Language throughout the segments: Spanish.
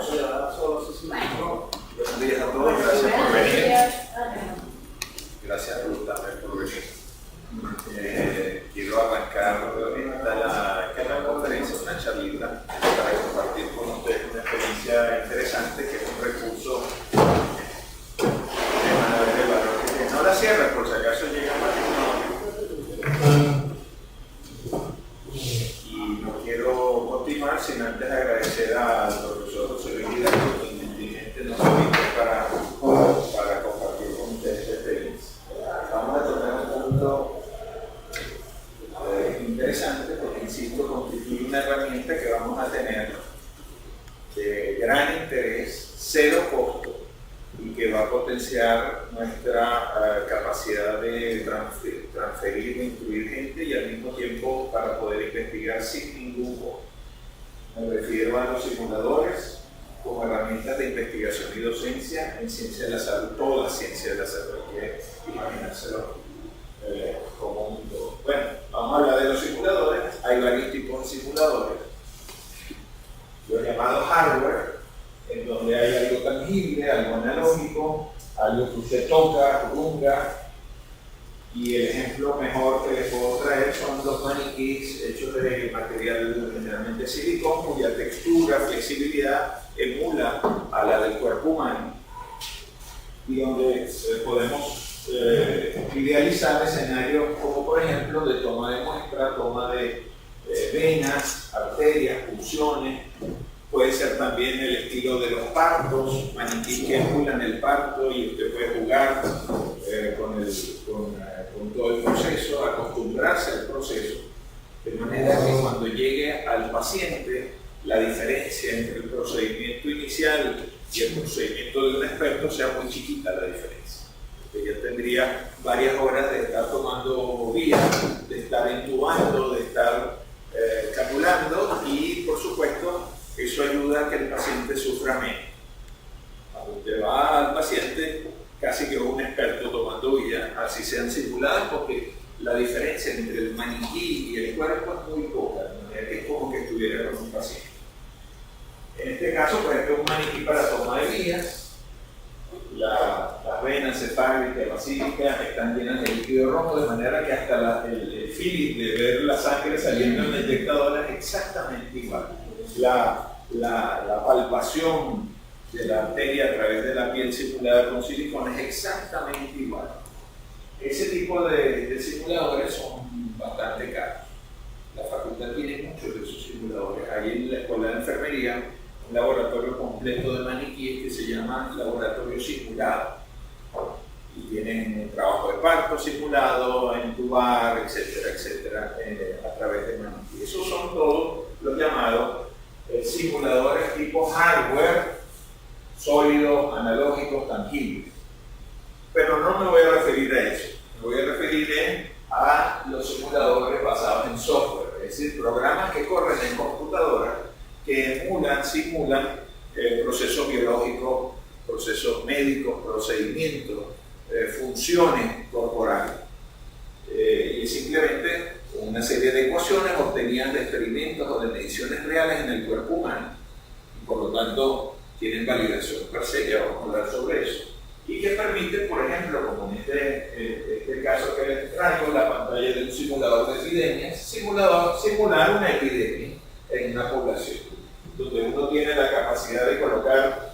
se da solo, sí, sí. Buenos días a todos, gracias por venir. Gracias, Ruth, también por venir. Quiero arrancar esta conferencia, una charlita, para compartir con ustedes una experiencia interesante que es un recurso de Manuel de Valor, que no la cierra, por si acaso llega más. Y no quiero continuar sin antes agradecer al profesor José Luis Hidalgo, quien gentilmente nos invitó para compartir con ustedes esta experiencia. Vamos a tocar un punto interesante porque, insisto, constituye una herramienta que vamos a tener de gran interés, cero costo, y que va a potenciar nuestra capacidad de transferir e incluir gente y al mismo tiempo para poder investigar sin ningún costo. Me refiero a los simuladores como herramientas de investigación y docencia en ciencia de la salud, toda ciencia de la salud, hay que imaginárselo como un todo. Bueno, vamos a hablar de los simuladores. Hay varios tipos de simuladores, los llamados hardware, en donde hay algo tangible, algo analógico, algo que usted toca, runga, y el ejemplo mejor que les puedo traer son los maniquís hechos de material generalmente silicón, cuya textura, flexibilidad emula a la del cuerpo humano, y donde podemos idealizar escenarios como, por ejemplo, de toma de muestra, toma de venas, arterias, punciones. Puede ser también el estilo de los partos, maniquís que emulan el parto y usted puede jugar con todo el proceso, acostumbrarse al proceso, de manera que cuando llegue al paciente la diferencia entre el procedimiento inicial y el procedimiento de un experto sea muy chiquita la diferencia. Usted ya tendría varias horas de estar tomando vías, de estar intubando, de estar canulando y, por supuesto, eso ayuda a que el paciente sufra menos. Cuando usted va al paciente, casi que un experto tomando vías, así sean simuladas, porque la diferencia entre el maniquí y el cuerpo es muy poca, de manera que es como que estuviera con un paciente. En este caso, por ejemplo, un maniquí para toma de vías, las venas cefálicas y basílicas están llenas de líquido rojo, de manera que hasta el feeling de ver la sangre saliendo en la inyectadora es exactamente igual. La palpación de la arteria a través de la piel simulada con silicona es exactamente igual. Ese tipo de simuladores son bastante caros. La facultad tiene muchos de esos simuladores. Hay en la escuela de enfermería un laboratorio completo de maniquíes que se llama laboratorio simulado. Y tienen trabajo de parto simulado, entubar, etcétera, etcétera, a través de maniquíes. Esos son todos los llamados simuladores tipo hardware, sólidos, analógicos, tangibles. Pero no me voy a referir a eso. Me voy a referir a los simuladores basados en software, es decir, programas que corren en computadora que simulan procesos biológicos, procesos médicos, procedimientos, funciones corporales. Y simplemente una serie de ecuaciones obtenidas de experimentos o de mediciones reales en el cuerpo humano, y por lo tanto tienen validación per se, ya vamos a hablar sobre eso, y que permiten, por ejemplo, como en este caso que les traigo, la pantalla de un simulador de epidemias, simular una epidemia en una población, donde uno tiene la capacidad de colocar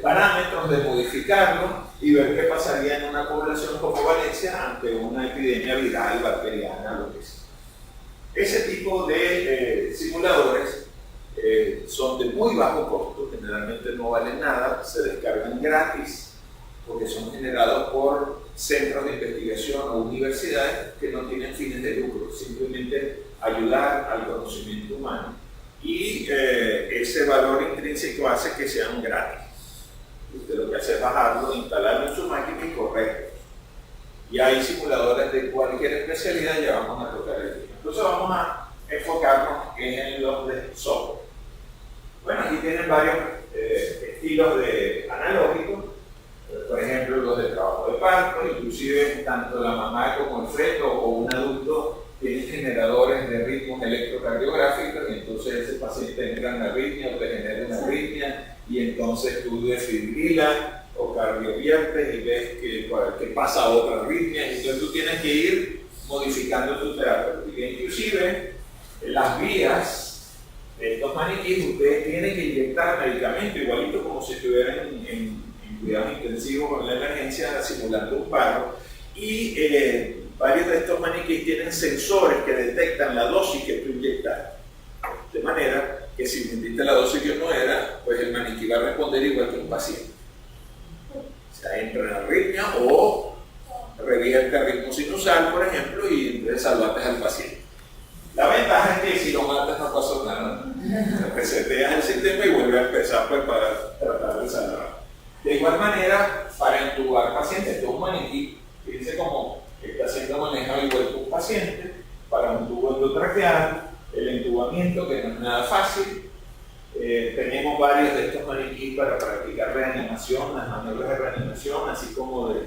parámetros, de modificarlo y ver qué pasaría en una población como Valencia ante una epidemia viral, bacteriana, lo que sea. Ese tipo de simuladores son de muy bajo costo, generalmente no valen nada, se descargan gratis porque son generados por centros de investigación o universidades que no tienen fines de lucro, simplemente ayudar al conocimiento humano, y ese valor intrínseco hace que sean gratis. Usted lo que hace es bajarlo, instalarlo en su máquina y correrlo. Y hay simuladores de cualquier especialidad, ya vamos a tocar el tema. Entonces vamos a enfocarnos en los de software. Bueno, aquí tienen varios estilos de analógicos, por ejemplo los de trabajo de parto, inclusive tanto la mamá como el feto o un adulto tienen generadores de ritmos electrocardiográficos y entonces ese paciente entra en arritmia o te genera una arritmia y entonces tú desfibrilas o cardioviertes y ves que pasa a otra arritmia, y entonces tú tienes que ir modificando tu terapia. Porque inclusive las vías de estos maniquíes, ustedes tienen que inyectar medicamento igualito como si estuvieran en cuidados intensivos con la emergencia simulando un paro, y varios de estos maniquíes tienen sensores que detectan la dosis que tú inyectaste, de manera que si metiste la dosis que no era, pues el maniquí va a responder igual que un paciente. O sea, entra en arritmia o revierte el ritmo sinusal, por ejemplo, y entonces salvaste al paciente. La ventaja es que si lo matas no pasó nada. Reseteas el sistema y vuelve a empezar pues, para tratar de salvar. De igual manera, para entubar pacientes, esto es un maniquí, fíjense cómo está siendo manejado igual que un paciente, para un tubo endotraqueal, el entubamiento, que no es nada fácil. Tenemos varios de estos maniquíes para practicar reanimación, las maniobras de reanimación, así como de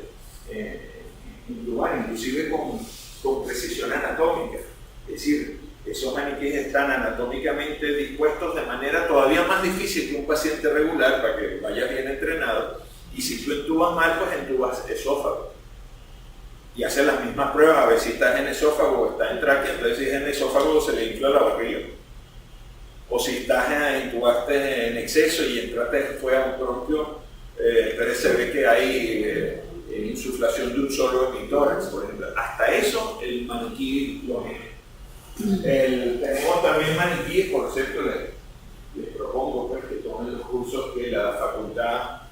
intubar, inclusive con precisión anatómica. Es decir, esos maniquíes están anatómicamente dispuestos de manera todavía más difícil que un paciente regular para que vaya bien entrenado. Y si tú entubas mal, pues entubas esófago. Y haces las mismas pruebas a ver si estás en esófago o estás en tráquea. Entonces, si es en esófago, se le infla la barriga. O si intubaste en exceso y entraste fue a un bronquio, entonces se ve que hay insuflación de un solo emitórax, por ejemplo. Hasta eso el maniquí lo mide. Tenemos también maniquíes, por cierto, les propongo pues, que tomen los cursos que la facultad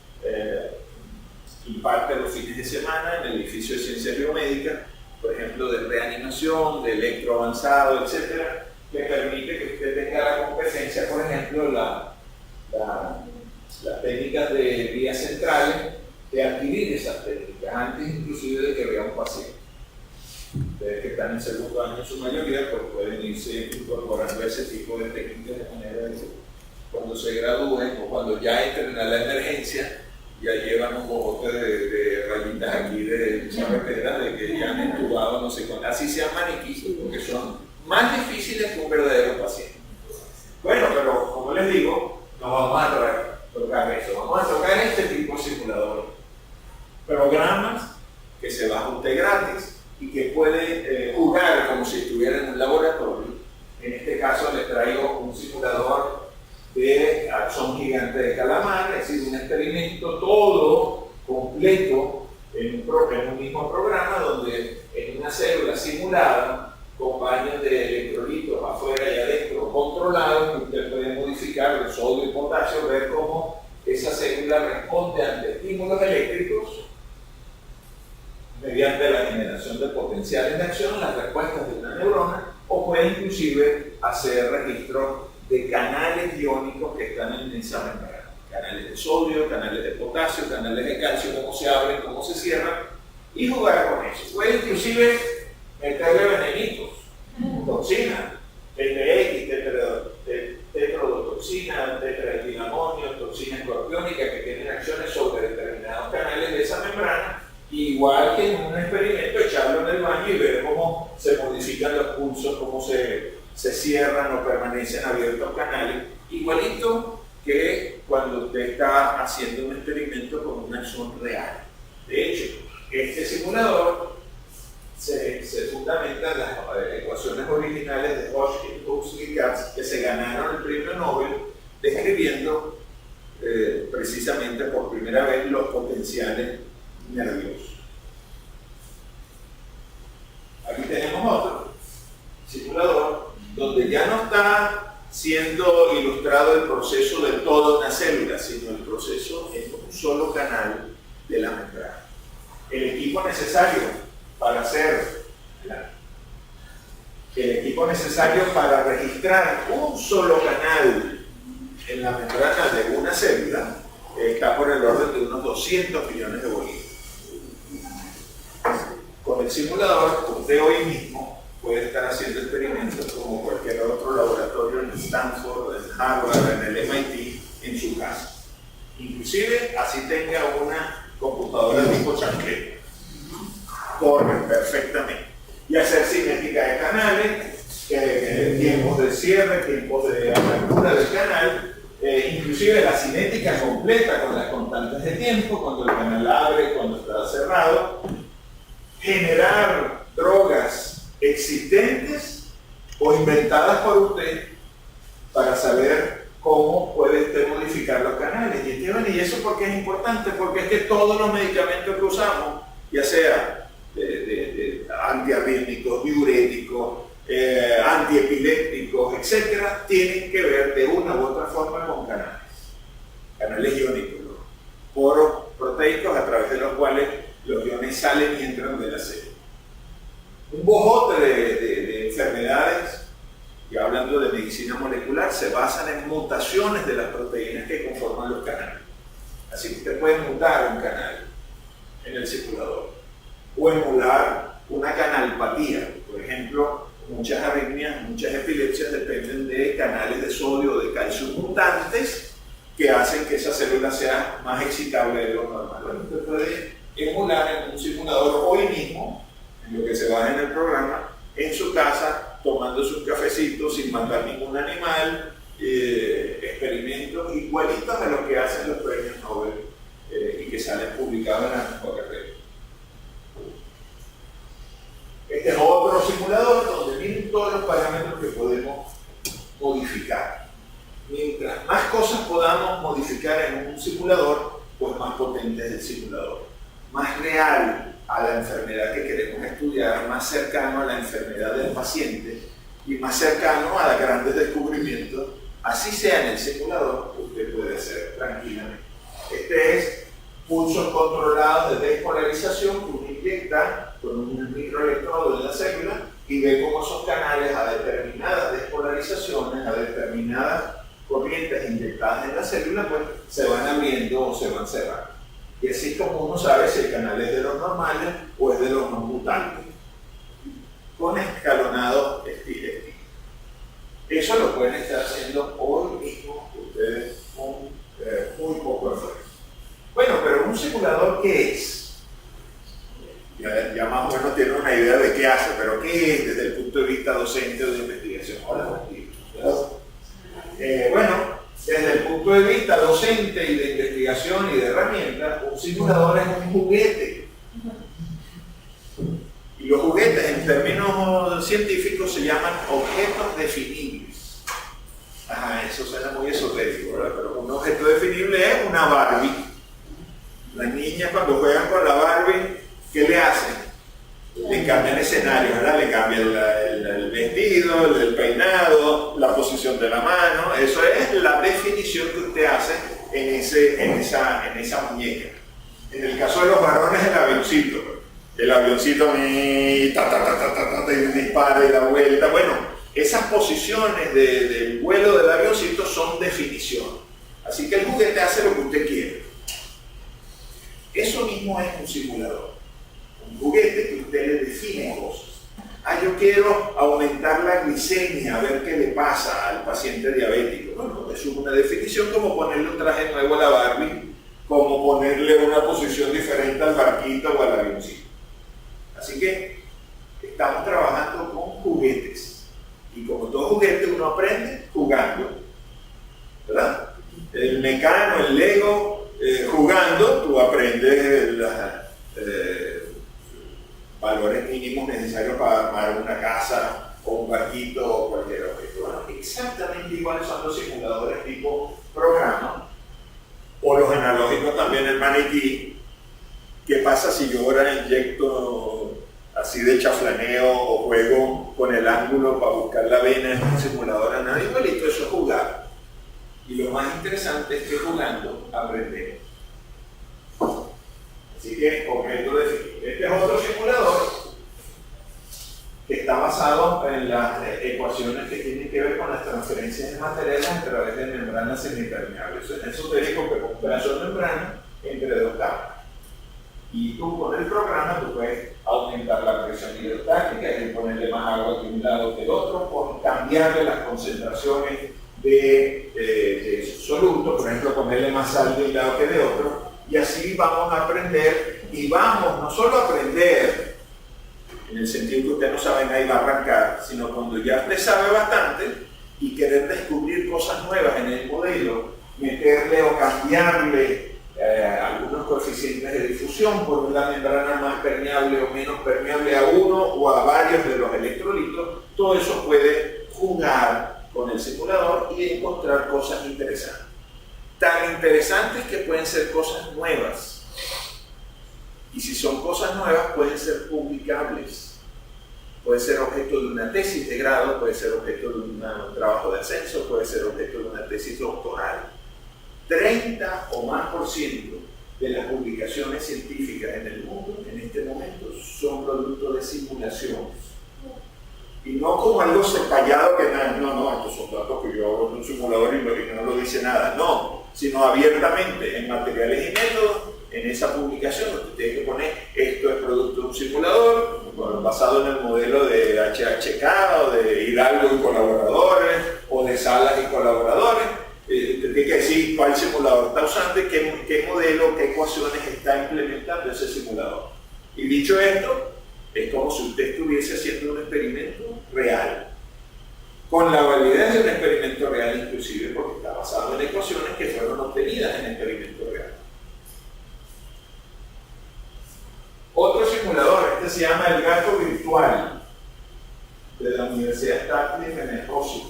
imparte los fines de semana en el edificio de Ciencias Biomédicas, por ejemplo, de reanimación, de electro avanzado, etcétera, que permite que usted tenga la competencia, por ejemplo, las técnicas de vías centrales, de adquirir esas técnicas antes inclusive de que vea un paciente. Ustedes que están en segundo año en su mayoría, pues pueden irse incorporando ese tipo de técnicas de manera que cuando se gradúen o cuando ya entren a la emergencia, ya llevan un bojote de rayitas aquí de charretera de que ya han entubado, no sé cuánto. Así sean maniquíes, porque son más difíciles que un verdadero paciente. Bueno, pero como les digo, nos vamos a tocar eso. Vamos a tocar este tipo de simuladores. Programas que se baja usted gratis y que puede jugar como si estuviera en un laboratorio. En este caso les traigo un simulador de axón gigante de calamar, es decir, un experimento todo completo en un mismo programa donde en una célula simulada con baños de electrolitos afuera y adentro controlados, que usted puede modificar el sodio y potasio, ver cómo esa célula responde ante estímulos eléctricos mediante la generación de potenciales de acción, las respuestas de una neurona, o puede inclusive hacer registro de canales iónicos que están en esa membrana. Canales de sodio, canales de potasio, canales de calcio, cómo se abren, cómo se cierran, y jugar con eso. Puede inclusive meterle venenitos, toxinas, TTX, tetrodotoxina, tetraetilamonio, toxina escorpiónica, que tienen acciones sobre determinados canales de esa membrana. Igual que en un experimento, echarlo en el baño y ver cómo se modifican los pulsos, cómo se cierran o permanecen abiertos canales, igualito que cuando usted está haciendo un experimento con una acción real. De hecho, este simulador se fundamenta en las ecuaciones originales de Hodgkin, Huxley y Katz, que se ganaron el premio Nobel describiendo precisamente por primera vez los potenciales nerviosos. Aquí tenemos otro simulador donde ya no está siendo ilustrado el proceso de toda una célula, sino el proceso en un solo canal de la membrana. El equipo necesario para registrar un solo canal en la membrana de una célula está por el orden de unos 200 millones de bolívares. Con el simulador, usted hoy mismo puede estar haciendo experimentos como cualquier otro laboratorio en Stanford, en Harvard, en el MIT, en su casa. Inclusive, así tenga una computadora tipo chancleta. Corre perfectamente. Y hacer cinética de canales, tiempos de cierre, tiempos de apertura del canal, inclusive inclusive la cinética completa con las constantes de tiempo, cuando el canal abre, cuando está cerrado, generar drogas existentes o inventadas por usted para saber cómo puede usted modificar los canales. Y eso porque es importante, porque es que todos los medicamentos que usamos, ya sea antiarrítmicos, diuréticos, antiepilépticos, etcétera, tienen que ver de una u otra forma con canales iónicos, ¿no? Poros proteicos a través de los cuales los iones salen y entran de la célula. Un bojote de enfermedades, y hablando de medicina molecular, se basan en mutaciones de las proteínas que conforman los canales. Así que usted puede mutar un canal en el circulador o emular una canalopatía. Por ejemplo, muchas arritmias, muchas epilepsias dependen de canales de sodio o de calcio mutantes que hacen que esa célula sea más excitable de lo normal. Bueno, usted puede emular en un simulador hoy mismo, en lo que se baja en el programa, en su casa, tomándose un cafecito sin matar ningún animal, experimentos igualitos a lo que hacen los premios Nobel y que salen publicados en las mejores revistas. Este es otro simulador donde vienen todos los parámetros que podemos modificar. Mientras más cosas podamos modificar en un simulador, pues más potente es el simulador. Más real a la enfermedad que queremos estudiar, más cercano a la enfermedad del paciente y más cercano a los grandes descubrimientos, así sea en el simulador, usted puede hacer tranquilamente. Este es pulsos controlados de despolarización que uno inyecta con un microelectrodo en la célula y ve cómo esos canales a determinadas despolarizaciones, a determinadas corrientes inyectadas en la célula, pues se van abriendo o se van cerrando. Y así es como uno sabe si el canal es de los normales o es de los no mutantes, con escalonados estilo. Eso lo pueden estar haciendo hoy mismo ustedes con muy poco esfuerzo. Bueno, pero un simulador, ¿qué es? Ya más o menos tienen una idea de qué hace, pero ¿qué es desde el punto de vista docente o de investigación? Ahora, bueno, desde el punto de vista docente y de investigación y de herramientas, un simulador es un juguete. Y los juguetes, en términos científicos, se llaman objetos definibles. Eso suena muy esotérico, ¿verdad? Pero un objeto definible es una Barbie. Las niñas cuando juegan con la Barbie, ¿qué le hacen? Le cambian escenario, ¿verdad? Le cambian el vestido, el peinado, la posición de la mano. Eso es la definición que usted hace en esa muñeca. En el caso de los varones, el avioncito. El avioncito y dispara y da vuelta. Bueno, esas posiciones del vuelo del avioncito son definición. Así que el juguete hace lo que usted quiere. Eso mismo es un simulador. Un juguete que usted le define cosas. Yo quiero aumentar la glicemia, a ver qué le pasa al paciente diabético. Bueno, eso es una definición, como ponerle un traje nuevo a la Barbie, como ponerle una posición diferente al barquito o al avioncito. Así que estamos trabajando con juguetes. Y como todo juguete, uno aprende jugando, ¿verdad? El Mecano, el Lego, jugando, tú aprendes los valores mínimos necesarios para armar una casa o un barquito o cualquier objeto. Bueno, exactamente iguales son los simuladores tipo programa o los analógicos también, el maniquí. ¿Qué pasa si yo ahora inyecto así de chaflaneo o juego con el ángulo para buscar la vena en un simulador analógico? Igualito, eso es jugar. Y lo más interesante es que jugando aprendemos. Así que, objeto definido. Este es otro simulador que está basado en las ecuaciones que tienen que ver con las transferencias de materiales a través de membranas semipermeables. Eso es esotérico, pero un pedazo de membrana entre dos capas. Y tú con el programa tú puedes aumentar la presión hidrostática, es decir, ponerle más agua de un lado que del otro, cambiarle las concentraciones de soluto, por ejemplo, ponerle más sal de un lado que de otro, y así vamos a aprender, y vamos no solo a aprender en el sentido que usted no sabe nada y va a arrancar, sino cuando ya usted sabe bastante y querer descubrir cosas nuevas en el modelo meterle o cambiarle algunos coeficientes de difusión por una membrana más permeable o menos permeable a uno o a varios de los electrolitos. Todo eso puede jugar con el simulador y encontrar cosas interesantes. Tan interesantes que pueden ser cosas nuevas. Y si son cosas nuevas, pueden ser publicables. Puede ser objeto de una tesis de grado, puede ser objeto de un trabajo de ascenso, puede ser objeto de una tesis doctoral. 30 o más por ciento de las publicaciones científicas en el mundo en este momento son producto de simulaciones. Y no como algo callado que no, estos son datos que yo hago en un simulador y no lo dice nada, no, sino abiertamente en materiales y métodos. En esa publicación usted tiene que poner esto es producto de un simulador basado en el modelo de HHK o de Hidalgo y colaboradores o de Salas y colaboradores. Tiene que decir cuál simulador está usando y qué modelo, qué ecuaciones está implementando ese simulador. Y dicho esto, es como si usted estuviese haciendo un experimento real, con la validez de un experimento real inclusive, porque está basado en ecuaciones que fueron obtenidas en experimento real. Otro simulador, este se llama el gato virtual, de la Universidad Stanford en Escocia.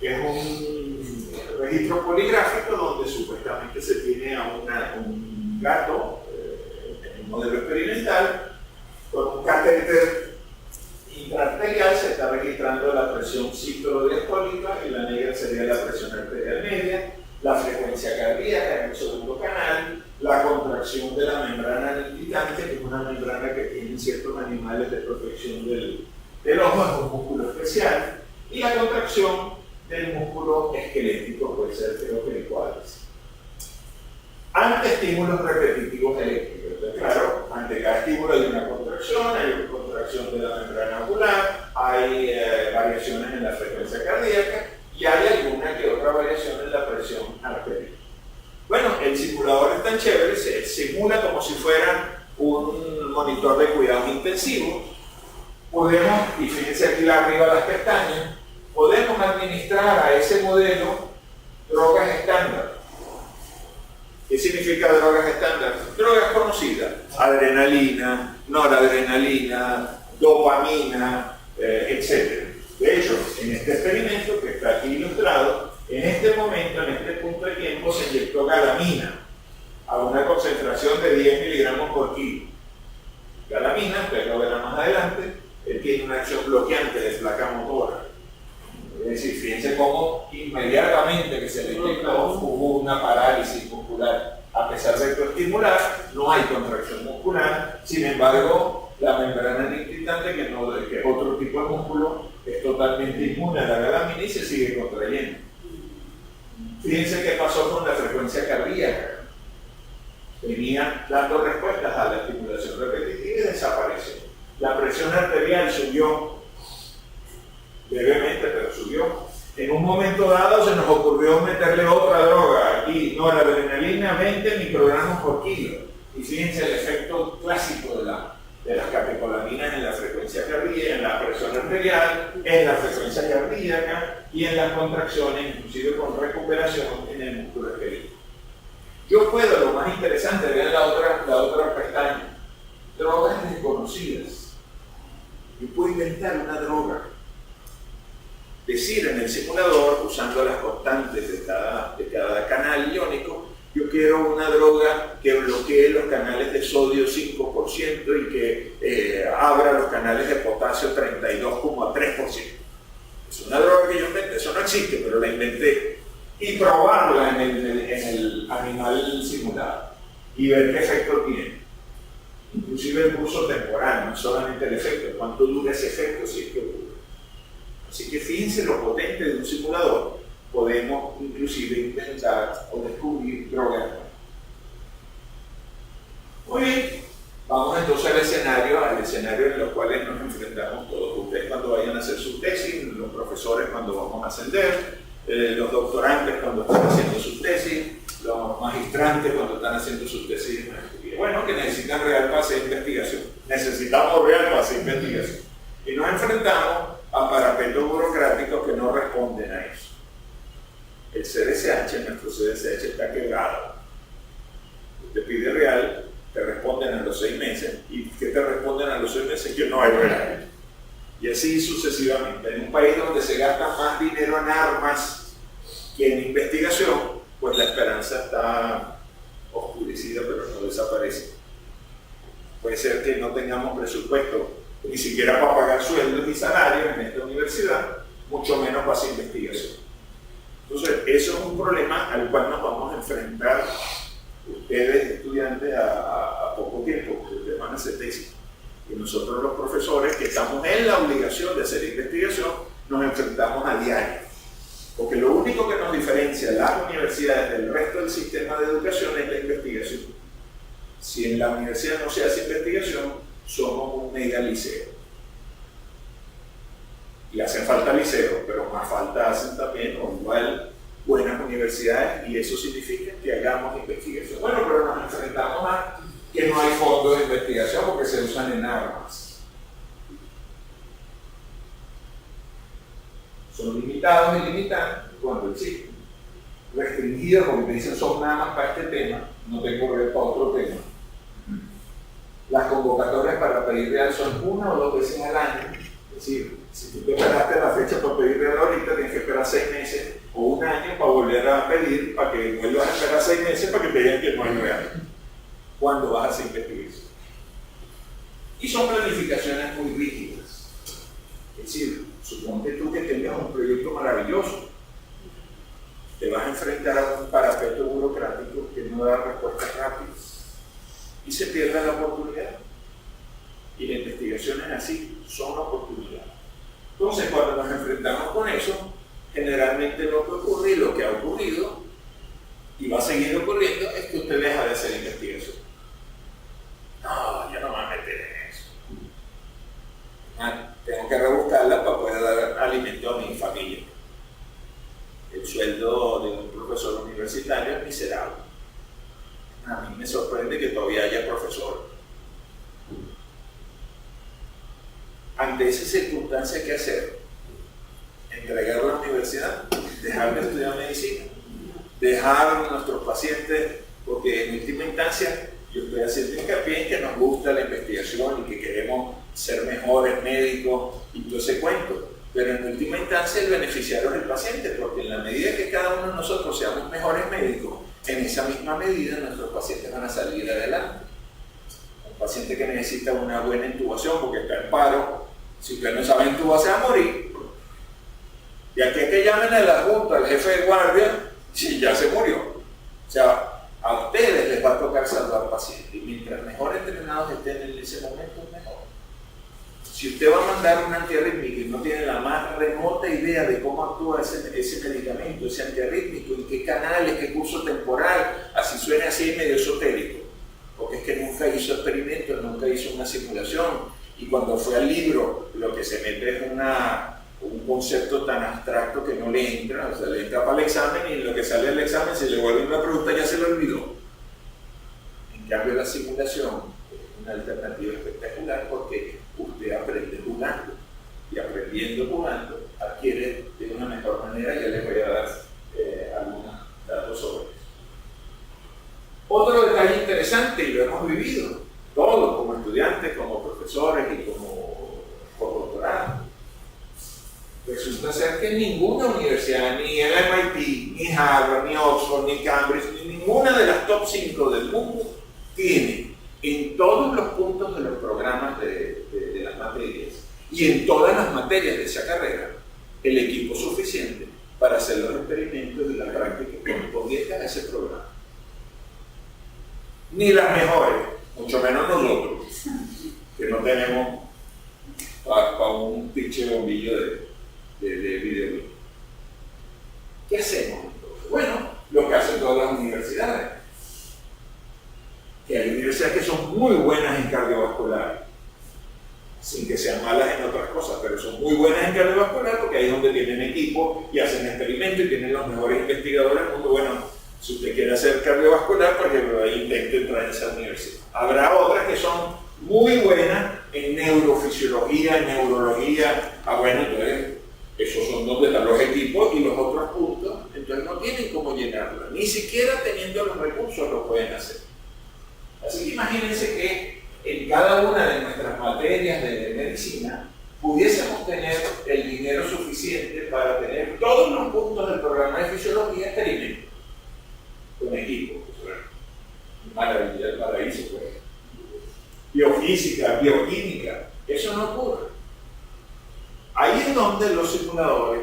Es un registro poligráfico donde supuestamente se tiene a un gato en un modelo experimental con un catéter intraarterial. Se está registrando la presión sistólica y la negra sería la presión arterial media, la frecuencia cardíaca en el segundo canal, la contracción de la membrana nigricante, que es una membrana que tienen ciertos animales de protección del ojo, es un músculo especial, y la contracción del músculo esquelético, puede ser creo que el cuádriceps. Ante estímulos repetitivos eléctricos. Entonces, claro, ante cada estímulo hay una contracción de la membrana ocular, hay variaciones en la frecuencia cardíaca y hay alguna que otra variación en la presión arterial. Bueno, el simulador es tan chévere, se simula como si fuera un monitor de cuidados intensivos. Podemos, y fíjense aquí arriba las pestañas, podemos administrar a ese modelo drogas estándar. ¿Qué significa drogas estándar? Drogas conocidas: adrenalina, noradrenalina, dopamina, etc. De hecho, en este experimento que está aquí ilustrado, en este momento, en este punto de tiempo, se inyectó galamina a una concentración de 10 miligramos por kilo. Galamina, ustedes lo verán más adelante, tiene una acción bloqueante de placa motora. Es decir, fíjense cómo inmediatamente que se le inyectó hubo una parálisis muscular. A pesar de electroestimular, no hay contracción muscular. Sin embargo, la membrana nigricante, que es otro tipo de músculo, es totalmente inmune a la galamina y se sigue contrayendo. Fíjense qué pasó con la frecuencia cardíaca. Venía dando respuestas a la estimulación repetitiva y desapareció. La presión arterial subió levemente, pero subió. En un momento dado se nos ocurrió meterle otra droga aquí, noradrenalina, 20 microgramos por kilo. Y fíjense el efecto clásico de las catecolaminas en la frecuencia cardíaca, en la presión arterial, en la frecuencia cardíaca y en las contracciones, inclusive con recuperación en el músculo esquelético. Yo puedo, lo más interesante, vean la otra pestaña, drogas desconocidas. Yo puedo inventar una droga. Decir en el simulador, usando las constantes de cada canal iónico, yo quiero una droga que bloquee los canales de sodio 5% y que abra los canales de potasio 32,3%. Es una droga que yo inventé, eso no existe, pero la inventé. Y probarla en el animal simulado y ver qué efecto tiene. Inclusive el curso temporal, no solamente el efecto, cuánto dura ese efecto si es que ocurre. Así que fíjense lo potente de un simulador. Podemos inclusive inventar o descubrir drogas. Muy bien, vamos entonces al escenario en los cuales nos enfrentamos todos. Ustedes cuando vayan a hacer su tesis, los profesores cuando vamos a ascender, los doctorantes cuando están haciendo sus tesis, los magistrantes cuando están haciendo sus tesis. Bueno, que necesitan real base de investigación. Necesitamos real base de investigación. Y nos enfrentamos a parapetos burocráticos que no responden a eso. El CDSH, nuestro CDSH, SH está quebrado. Usted pide real, te responden a los 6 meses. ¿Y qué te responden a los 6 meses? Que no hay real. Y así sucesivamente. En un país donde se gasta más dinero en armas que en investigación, pues la esperanza está oscurecida, pero no desaparece. Puede ser que no tengamos presupuesto ni siquiera para pagar sueldos y salarios en esta universidad, mucho menos para hacer investigación. Entonces, eso es un problema al cual nos vamos a enfrentar ustedes, estudiantes, a poco tiempo, porque ustedes van a hacer tesis. Y nosotros, los profesores, que estamos en la obligación de hacer investigación, nos enfrentamos a diario. Porque lo único que nos diferencia las universidades del resto del sistema de educación es la investigación. Si en la universidad no se hace investigación, somos un mega liceo. Y hacen falta liceos, pero más falta hacen también, o igual, buenas universidades, y eso significa que hagamos investigación. Bueno, pero nos enfrentamos a que no hay fondos de investigación porque se usan en armas. Son limitados y limitantes cuando existen. Restringidos porque te dicen son nada más para este tema, no tengo que ver para otro tema. Las convocatorias para pedir real son 1 o 2 veces al año. Es decir, si tú te esperaste la fecha para pedir real ahorita, tienes que esperar 6 meses o 1 año para volver a pedir, para que vuelvas a esperar 6 meses para que te digan que no hay real. ¿Cuándo vas a hacer investigación? Y son planificaciones muy rígidas. Es decir, suponte tú que tengas un proyecto maravilloso, te vas a enfrentar a un parapeto burocrático que no da respuestas rápidas y se pierde la oportunidad. Y la investigación es así, son oportunidades. Entonces, cuando nos enfrentamos con eso, generalmente lo que ocurre y lo que ha ocurrido y va a seguir ocurriendo es que usted deja de hacer investigación. No, yo no me voy a meter en eso. Tengo que rebuscarla para poder dar alimento a mi familia. El sueldo de un profesor universitario es miserable. A mí me sorprende que todavía haya profesores. Ante esa circunstancia, ¿qué hacer? Entregarlo a la universidad, dejar de estudiar medicina, dejar a nuestros pacientes, porque en última instancia yo estoy haciendo hincapié en que nos gusta la investigación y que queremos ser mejores médicos y todo ese cuento, pero en última instancia el beneficiario es el paciente, porque en la medida que cada uno de nosotros seamos mejores médicos, en esa misma medida nuestros pacientes van a salir adelante. Un paciente que necesita una buena intubación porque está en paro, si usted no sabe intubar se va a morir. Y aquí es que llamen a la junta, al jefe de guardia, si ya se murió. O sea, a ustedes les va a tocar salvar pacientes, y mientras mejor entrenados estén en ese momento, mejor. Si usted va a mandar un antiarrítmico y no tiene la más remota idea de cómo actúa ese medicamento, ese antiarrítmico, en qué canales, qué curso temporal, así suena así medio esotérico, porque es que nunca hizo experimentos, nunca hizo una simulación, y cuando fue al libro lo que se mete es un concepto tan abstracto que no le entra, o sea, le entra para el examen y en lo que sale del examen se le vuelve una pregunta y ya se lo olvidó. En cambio, la simulación es una alternativa espectacular porque usted aprende jugando, y aprendiendo jugando adquiere de una mejor manera. Ya les voy a dar algunos datos sobre eso. Otro detalle interesante, y lo hemos vivido todos como estudiantes, como profesores y como postdoctorados. Resulta ser que ninguna universidad, ni el MIT, ni Harvard, ni Oxford, ni Cambridge, ni ninguna de las top 5 del mundo tiene en todos los puntos de los programas de las materias y en todas las materias de esa carrera el equipo suficiente para hacer los experimentos y las prácticas correspondientes a ese programa. Ni las mejores, mucho menos nosotros, que no tenemos para un pinche bombillo de video. ¿Qué hacemos entonces? Bueno, lo que hacen todas las universidades. Que hay universidades que son muy buenas en cardiovascular, sin que sean malas en otras cosas, pero son muy buenas en cardiovascular porque ahí es donde tienen equipo y hacen experimentos y tienen los mejores investigadores del mundo. Bueno, si usted quiere hacer cardiovascular, por ejemplo, ahí intente entrar en esa universidad. Habrá otras que son muy buenas en neurofisiología, en neurología. Bueno, entonces esos son donde están los equipos y los otros puntos. Entonces entonces no tienen cómo llenarla, ni siquiera teniendo los recursos lo pueden hacer. Así que imagínense que en cada una de nuestras materias de medicina pudiésemos tener el dinero suficiente para tener todos los puntos del programa de fisiología experimentos con equipo. Maravilla del paraíso, pues. Biofísica, bioquímica, eso no ocurre. Ahí es donde los simuladores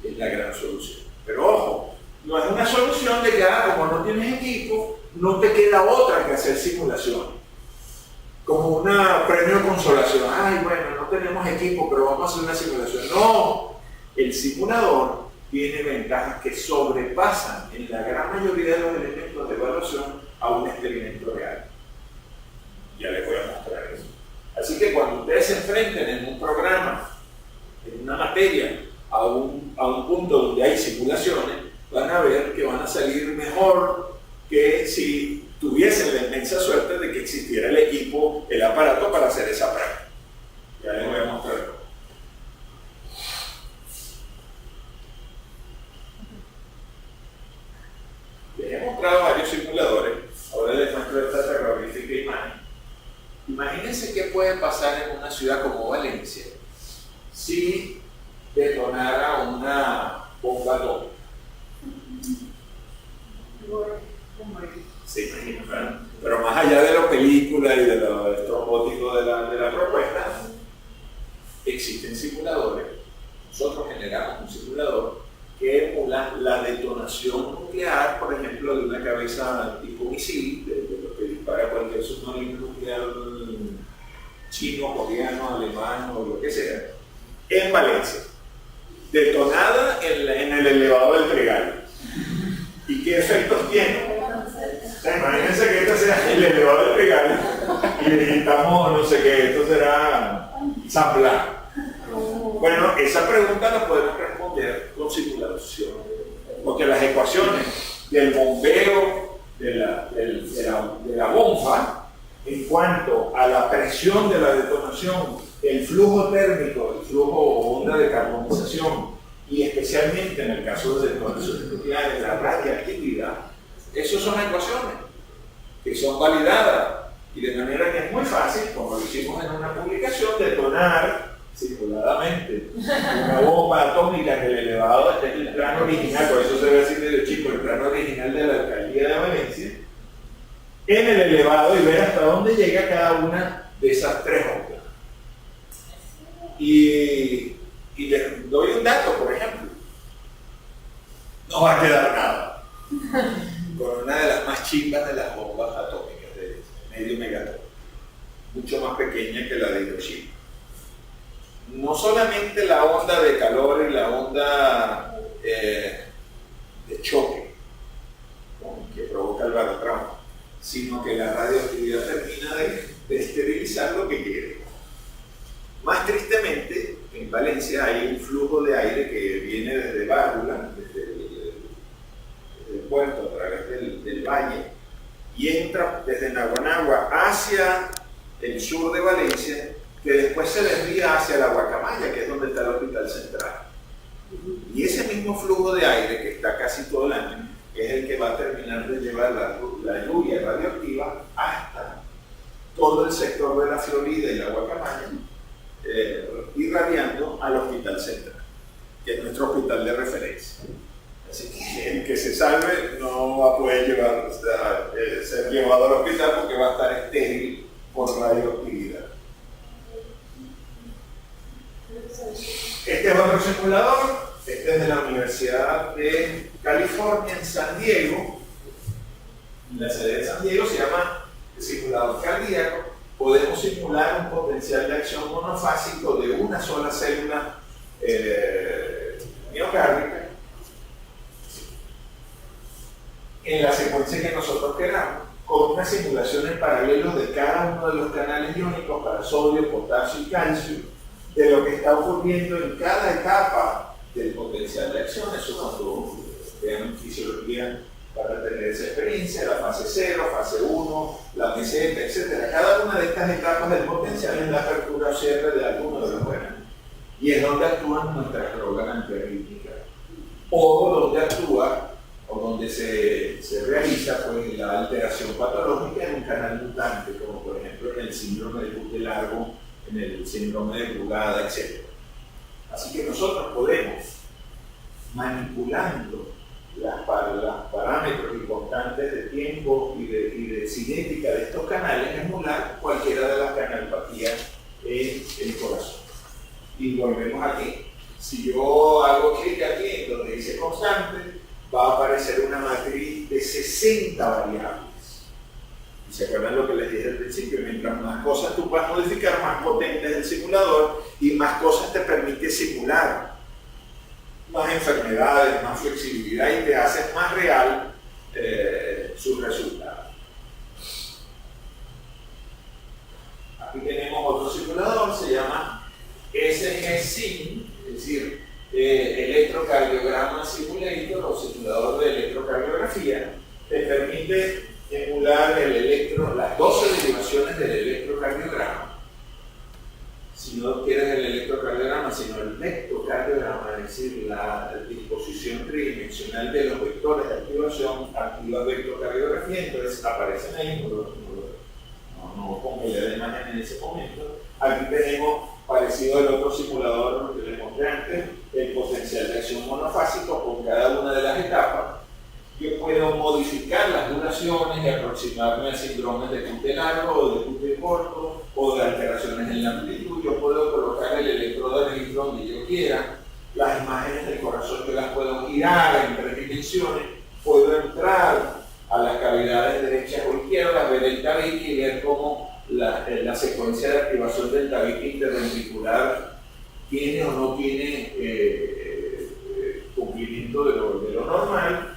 es la gran solución. Pero ojo, no es una solución de que como no tienes equipo, no te queda otra que hacer simulación. Como una premio de consolación. Ay, bueno, no tenemos equipo, pero vamos a hacer una simulación. No, el simulador tiene ventajas que sobrepasan en la gran mayoría de los elementos de evaluación a un experimento real. Ya les voy a mostrar eso. Así que cuando ustedes se enfrenten en un programa, en una materia, a un punto donde hay simulaciones, van a ver que van a salir mejor que si tuviesen la inmensa suerte de que existiera el equipo, el aparato para hacer esa práctica. Ya les voy a mostrar. Les he mostrado varios simuladores, ahora les muestro esta terrorífica imagen. Imagínense qué puede pasar en una ciudad como Valencia si detonara una bomba atómica. Se imagina, ¿verdad? Pero más allá de la película y de lo estrambótico de la propuesta, existen simuladores. Nosotros generamos un simulador que emula la detonación nuclear, por ejemplo, de una cabeza tipo misil, de lo que dispara cualquier submarino nuclear chino, coreano, alemán o lo que sea, en Valencia, detonada en el elevador del Tregal. ¿Y qué efectos tiene? Imagínense que esto sea el elevador del Tregal y necesitamos, no sé qué, esto será San Blas. Bueno, esa pregunta la podemos responder con simulación, porque las ecuaciones del bombeo de la bomba en cuanto a la presión de la detonación, el flujo térmico, el flujo o onda de carbonización y especialmente en el caso de detonaciones nucleares, la radiactividad, esas son ecuaciones que son validadas y de manera que es muy fácil, como lo hicimos en una publicación, detonar simuladamente una bomba atómica en el elevador, este es el plano original, por eso se ve así medio chico, el plano original de la alcaldía de Valencia, en el elevado y ver hasta dónde llega cada una de esas tres ondas. Y les doy un dato, por ejemplo, no va a quedar nada con una de las más chimbas de las bombas atómicas de medio megatón, mucho más pequeña que la de Hiroshima. No solamente la onda de calor y la onda de choque, ¿no?, que provoca el barotrauma, sino que la radioactividad termina de esterilizar lo que quiere. Más tristemente, en Valencia hay un flujo de aire que viene desde Bárbula, desde el puerto, a través del valle, y entra desde Naguanagua hacia el sur de Valencia, que después se desvía hacia la Guacamaya, que es donde está el hospital central. Y ese mismo flujo de aire, que está casi todo el año, es el que va a terminar de llevar la lluvia radioactiva hasta todo el sector de la Florida y la Guacamaya, irradiando al hospital central, que es nuestro hospital de referencia. Así que el que se salve no va a poder ser llevado al hospital porque va a estar estéril por radioactividad. Este es otro simulador, este es de la Universidad de California en San Diego. La sede de San Diego se llama simulador cardíaco. Podemos simular un potencial de acción monofásico de una sola célula miocárdica en la secuencia que nosotros queramos, con una simulación en paralelo de cada uno de los canales iónicos para sodio, potasio y calcio, de lo que está ocurriendo en cada etapa del potencial de acción. Eso cuando vean fisiología para tener esa experiencia, la fase 0, fase 1, la meseta, etc. Cada una de estas etapas del potencial es la apertura o cierre de alguno de los canales. Y es donde actúan nuestras drogas antiarrítmicas o donde actúa o donde se realiza pues, la alteración patológica en un canal mutante, como por ejemplo en el síndrome de bucle largo, en el síndrome de Brugada, etc. Así que nosotros podemos, manipulando los parámetros y constantes de tiempo y de cinética de estos canales, emular cualquiera de las canalopatías en el corazón. Y volvemos aquí. Si yo hago clic aquí en donde dice constante, va a aparecer una matriz de 60 variables. ¿Y se acuerdan lo que les dije al principio? Mientras más cosas tú puedas modificar, más potente es el simulador y más cosas te permite simular. Más enfermedades, más flexibilidad y te haces más real sus resultados. Aquí tenemos otro simulador, se llama SG-SIM, es decir, Electrocardiograma Simulator o simulador de electrocardiografía. Te permite emular las 12 derivaciones del electrocardiograma. Si no quieres el electrocardiograma, sino el vectocardiograma, es decir, la disposición tridimensional de los vectores de activación, activa vectocardiografía, entonces aparecen ahí, no pongo la imagen en ese momento. Aquí tenemos, parecido al otro simulador que les mostré antes, el potencial de acción monofásico con cada una de las etapas. Yo puedo modificar las duraciones y aproximarme a síndromes de bucle largo o de bucle corto o de alteraciones en la amplitud. Yo puedo colocar el electrodo de registro donde yo quiera. Las imágenes del corazón yo las puedo girar en 3 dimensiones. Puedo entrar a las cavidades derechas o izquierdas, ver el tabique y ver cómo la secuencia de activación del tabique interventricular tiene o no tiene cumplimiento de lo normal.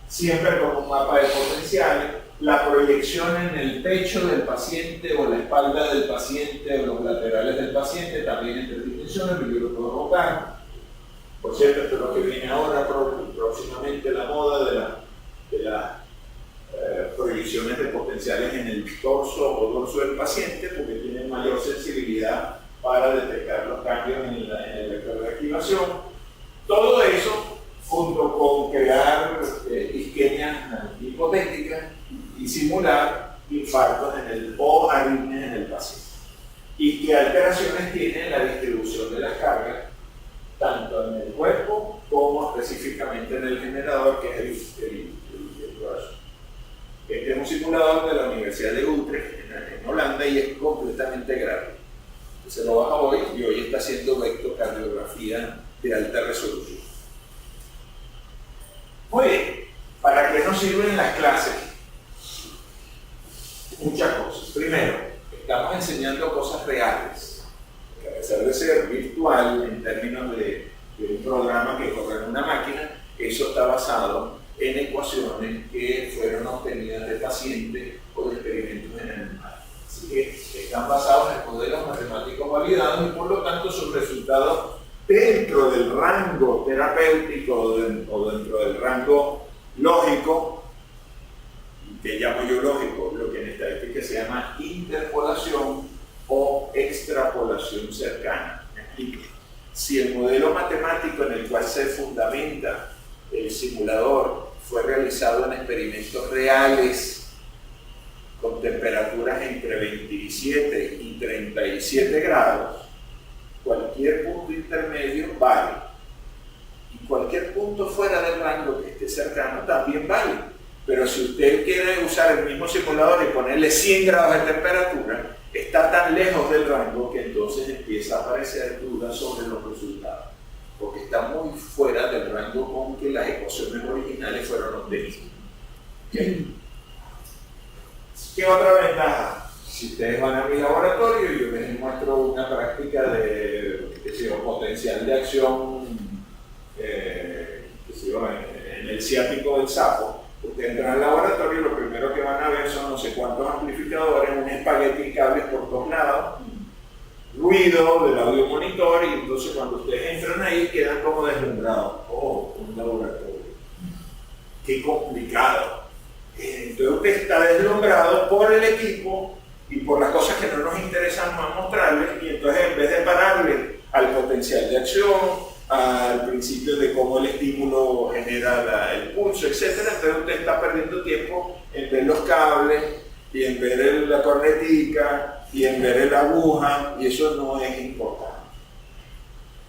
Siempre con un mapa de potenciales, la proyección en el pecho del paciente o la espalda del paciente o los laterales del paciente también en 3 dimensiones, pero yo lo puedo rotar. Por cierto, esto es lo que viene ahora, próximamente la moda de las proyecciones de potenciales en el torso o dorso del paciente, porque tienen mayor sensibilidad para detectar los cambios en el vector de activación. Todo eso junto con crear isquemias hipotéticas y simular infartos o arritmias en el paciente. Y qué alteraciones tiene la distribución de las cargas, tanto en el cuerpo como específicamente en el generador, que es el corazón. Este es un simulador de la Universidad de Utrecht, en Holanda, y es completamente gratis. Se lo baja hoy y hoy está haciendo vectocardiografía de alta resolución. Muy bien, ¿para qué nos sirven las clases? Muchas cosas. Primero, estamos enseñando cosas reales, que a pesar de ser virtual en términos de un programa que corre en una máquina, eso está basado en ecuaciones que fueron obtenidas de pacientes o de experimentos en animales. Así que están basados en modelos matemáticos validados y por lo tanto sus resultados dentro del rango terapéutico o dentro del rango lógico, que llamo yo lógico, lo que en estadística se llama interpolación o extrapolación cercana. ¿Me explico? Si el modelo matemático en el cual se fundamenta el simulador fue realizado en experimentos reales con temperaturas entre 27 y 37 grados, cualquier punto intermedio vale. Y cualquier punto fuera del rango que esté cercano también vale. Pero si usted quiere usar el mismo simulador y ponerle 100 grados de temperatura, está tan lejos del rango que entonces empieza a aparecer dudas sobre los resultados, porque está muy fuera del rango con que las ecuaciones originales fueron obtenidas. ¿Okay? ¿Qué otra ventaja? Si ustedes van a mi laboratorio, yo les muestro una práctica de potencial de acción en el ciático del sapo. Ustedes entran al laboratorio y lo primero que van a ver son no sé cuántos amplificadores, un espagueti y cables por todos lados, ruido del audio monitor, y entonces cuando ustedes entran ahí quedan como deslumbrados. Oh, un laboratorio. Qué complicado. Entonces usted está deslumbrado por el equipo y por las cosas que no nos interesan más mostrarles, y entonces en vez de pararle al potencial de acción, al principio de cómo el estímulo genera el pulso, etc. Entonces usted está perdiendo tiempo en ver los cables y en ver la cornetica y en ver la aguja, y eso no es importante.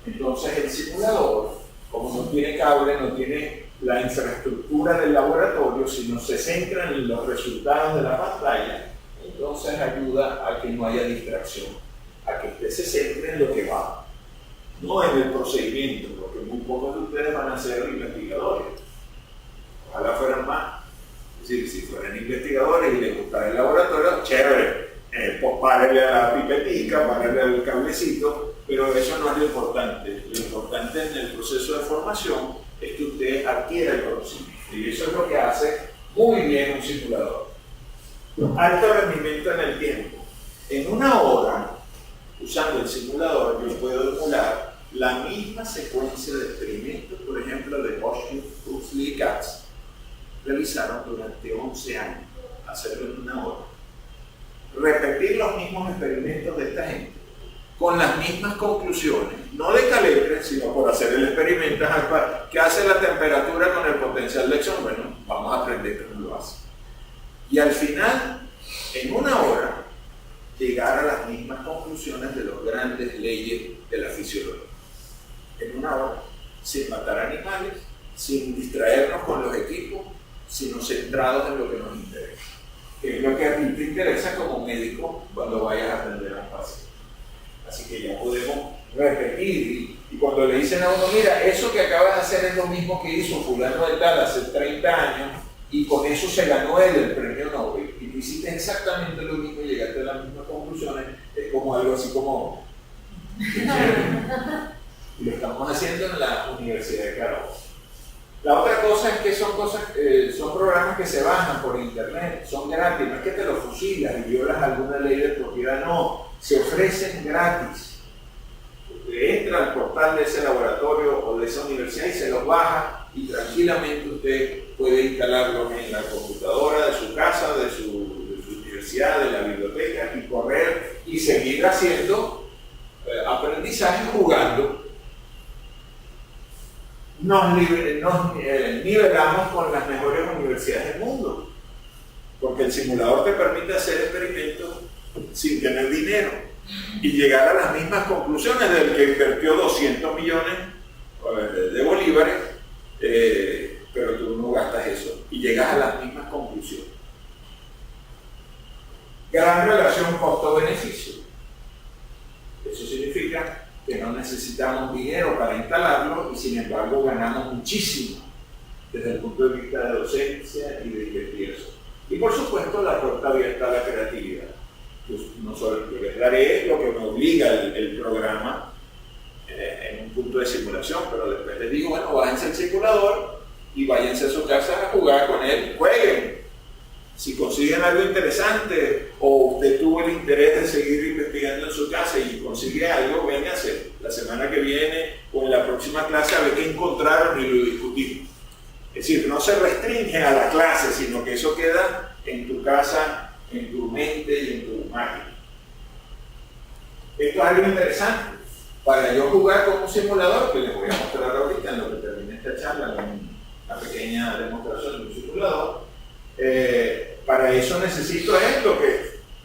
Entonces el simulador, como no tiene cable, no tiene la infraestructura del laboratorio, sino se centra en los resultados de la pantalla, entonces ayuda a que no haya distracción, a que usted se centre en lo que va, no en el procedimiento, porque muy pocos de ustedes van a ser investigadores. Ojalá fueran más. Es decir, si fueran investigadores y les gustara el laboratorio, chévere, pues párele a la pipetica, párele al cablecito, pero eso no es lo importante. Lo importante en el proceso de formación es que usted adquiera el conocimiento, y eso es lo que hace muy bien un simulador. Alto rendimiento en el tiempo. En una hora, usando el simulador, yo puedo emular la misma secuencia de experimentos, por ejemplo, de Hodgkin, Huxley y Katz, realizaron durante 11 años, hacerlo en una hora. Repetir los mismos experimentos de esta gente, con las mismas conclusiones, no de calibre, sino por hacer el experimento. ¿Qué hace la temperatura con el potencial de acción? Bueno, vamos a aprender cómo lo hace. Y al final, en una hora, llegar a las mismas conclusiones de las grandes leyes de la fisiología. En una hora, sin matar animales, sin distraernos con los equipos, sino centrados en lo que nos interesa. Que es lo que a ti te interesa como médico cuando vayas a atender a un paciente. Así que ya podemos repetir, y cuando le dicen a uno, mira, eso que acabas de hacer es lo mismo que hizo fulano de tal hace 30 años, y con eso se ganó él el premio Nobel, y tú hiciste exactamente lo mismo y llegaste a las mismas conclusiones, es como algo así como... Y lo estamos haciendo en la Universidad de Carabobo. La otra cosa es que son programas que se bajan por internet, son gratis, no es que te los fusilas y violas alguna ley de propiedad, no, se ofrecen gratis. Usted entra al portal de ese laboratorio o de esa universidad y se los baja, y tranquilamente usted puede instalarlos en la computadora de su casa, de su universidad, de la biblioteca, y correr y seguir haciendo aprendizaje jugando. Nos nivelamos con las mejores universidades del mundo, porque el simulador te permite hacer experimentos sin tener dinero y llegar a las mismas conclusiones del que invirtió 200 millones de bolívares, pero tú no gastas eso y llegas a las mismas conclusiones. Gran relación costo-beneficio. Eso significa que no necesitamos dinero para instalarlo y sin embargo ganamos muchísimo desde el punto de vista de docencia y de investigación. Y por supuesto la puerta abierta a la creatividad. Pues no solo yo les daré lo que me obliga el programa en un punto de simulación, pero después les digo, bueno, bájense el simulador y váyanse a su casa a jugar con él, jueguen. Si consiguen algo interesante o usted tuvo el interés de seguir investigando en su casa y consigue algo, véngase la semana que viene o en la próxima clase a ver qué encontraron y lo discutimos. Es decir, no se restringe a la clase, sino que eso queda en tu casa, en tu mente y en tu máquina. Esto es algo interesante. Para yo jugar con un simulador, que les voy a mostrar ahorita en lo que termine esta charla, una pequeña demostración de un simulador, para eso necesito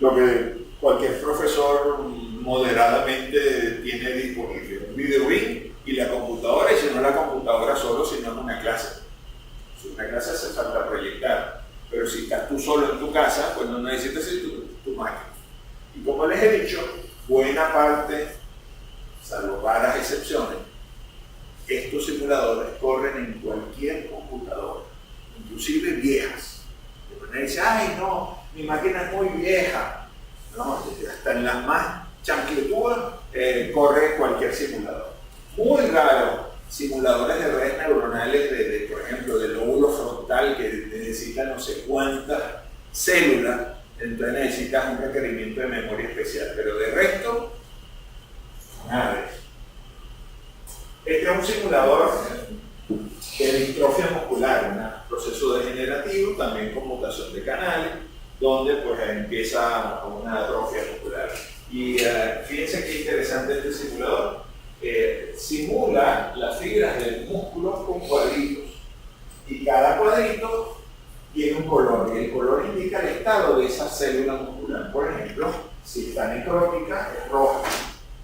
lo que cualquier profesor moderadamente tiene disponible, un video link y la computadora, y si no la computadora solo, sino en una clase. Si una clase hace falta proyectar, pero si estás tú solo en tu casa, pues no necesitas tu máquina. Y como les he dicho, buena parte, salvo raras excepciones, estos simuladores corren en cualquier computadora, inclusive viejas. De dice, ay no, mi máquina es muy vieja. No, hasta en las más chanquetudas corre cualquier simulador. Muy raro, simuladores de redes neuronales, por ejemplo, del lóbulo frontal, que necesitan no sé cuántas células, entonces necesitas un requerimiento de memoria especial, pero de resto, nada. Este es un simulador de distrofia muscular, un proceso degenerativo, también con mutación de canales, donde pues empieza una atrofia muscular. Y fíjense qué interesante este simulador. simula las fibras del músculo con cuadritos. Y cada cuadrito tiene un color, y el color indica el estado de esa célula muscular. Por ejemplo, si está necrótica, es roja.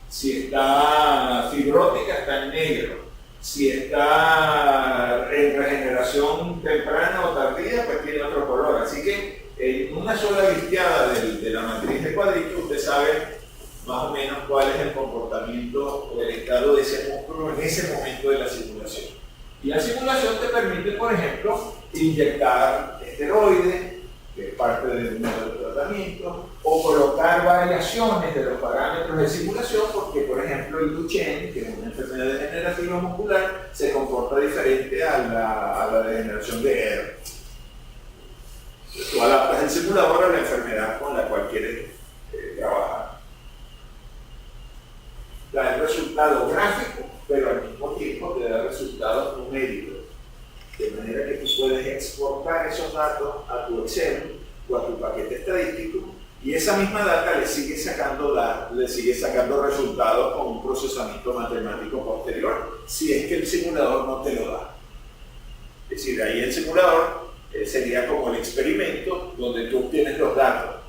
Si está fibrótica, está en negro. Si está en regeneración temprana o tardía, pues tiene otro color. Así que en una sola visteada de la matriz de cuadritos, usted sabe más o menos cuál es el comportamiento o el estado de ese músculo en ese momento de la simulación. Y la simulación te permite, por ejemplo, inyectar esteroides, que es parte de uno de los tratamientos, o colocar variaciones de los parámetros de simulación, porque, por ejemplo, el Duchenne, que es una enfermedad degenerativa muscular, se comporta diferente a la degeneración de ER. Tú adaptas el simulador a la enfermedad con la cual quieres trabajar. Da el resultado gráfico, pero al mismo tiempo te da resultados numéricos. De manera que tú puedes exportar esos datos a tu Excel o a tu paquete estadístico y esa misma data le sigue sacando resultados con un procesamiento matemático posterior, si es que el simulador no te lo da. Es decir, ahí el simulador sería como el experimento donde tú obtienes los datos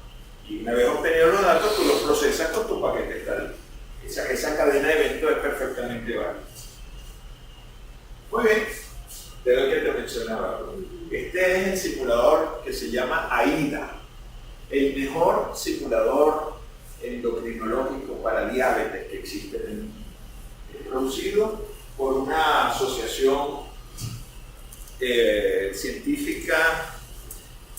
y una vez obtenidos los datos tú los procesas con tu paquete estadístico. Esa cadena de eventos es perfectamente válida. Muy bien, de lo que te mencionaba. Este es el simulador que se llama AIDA, el mejor simulador endocrinológico para diabetes que existe en el mundo. Es producido por una asociación científica,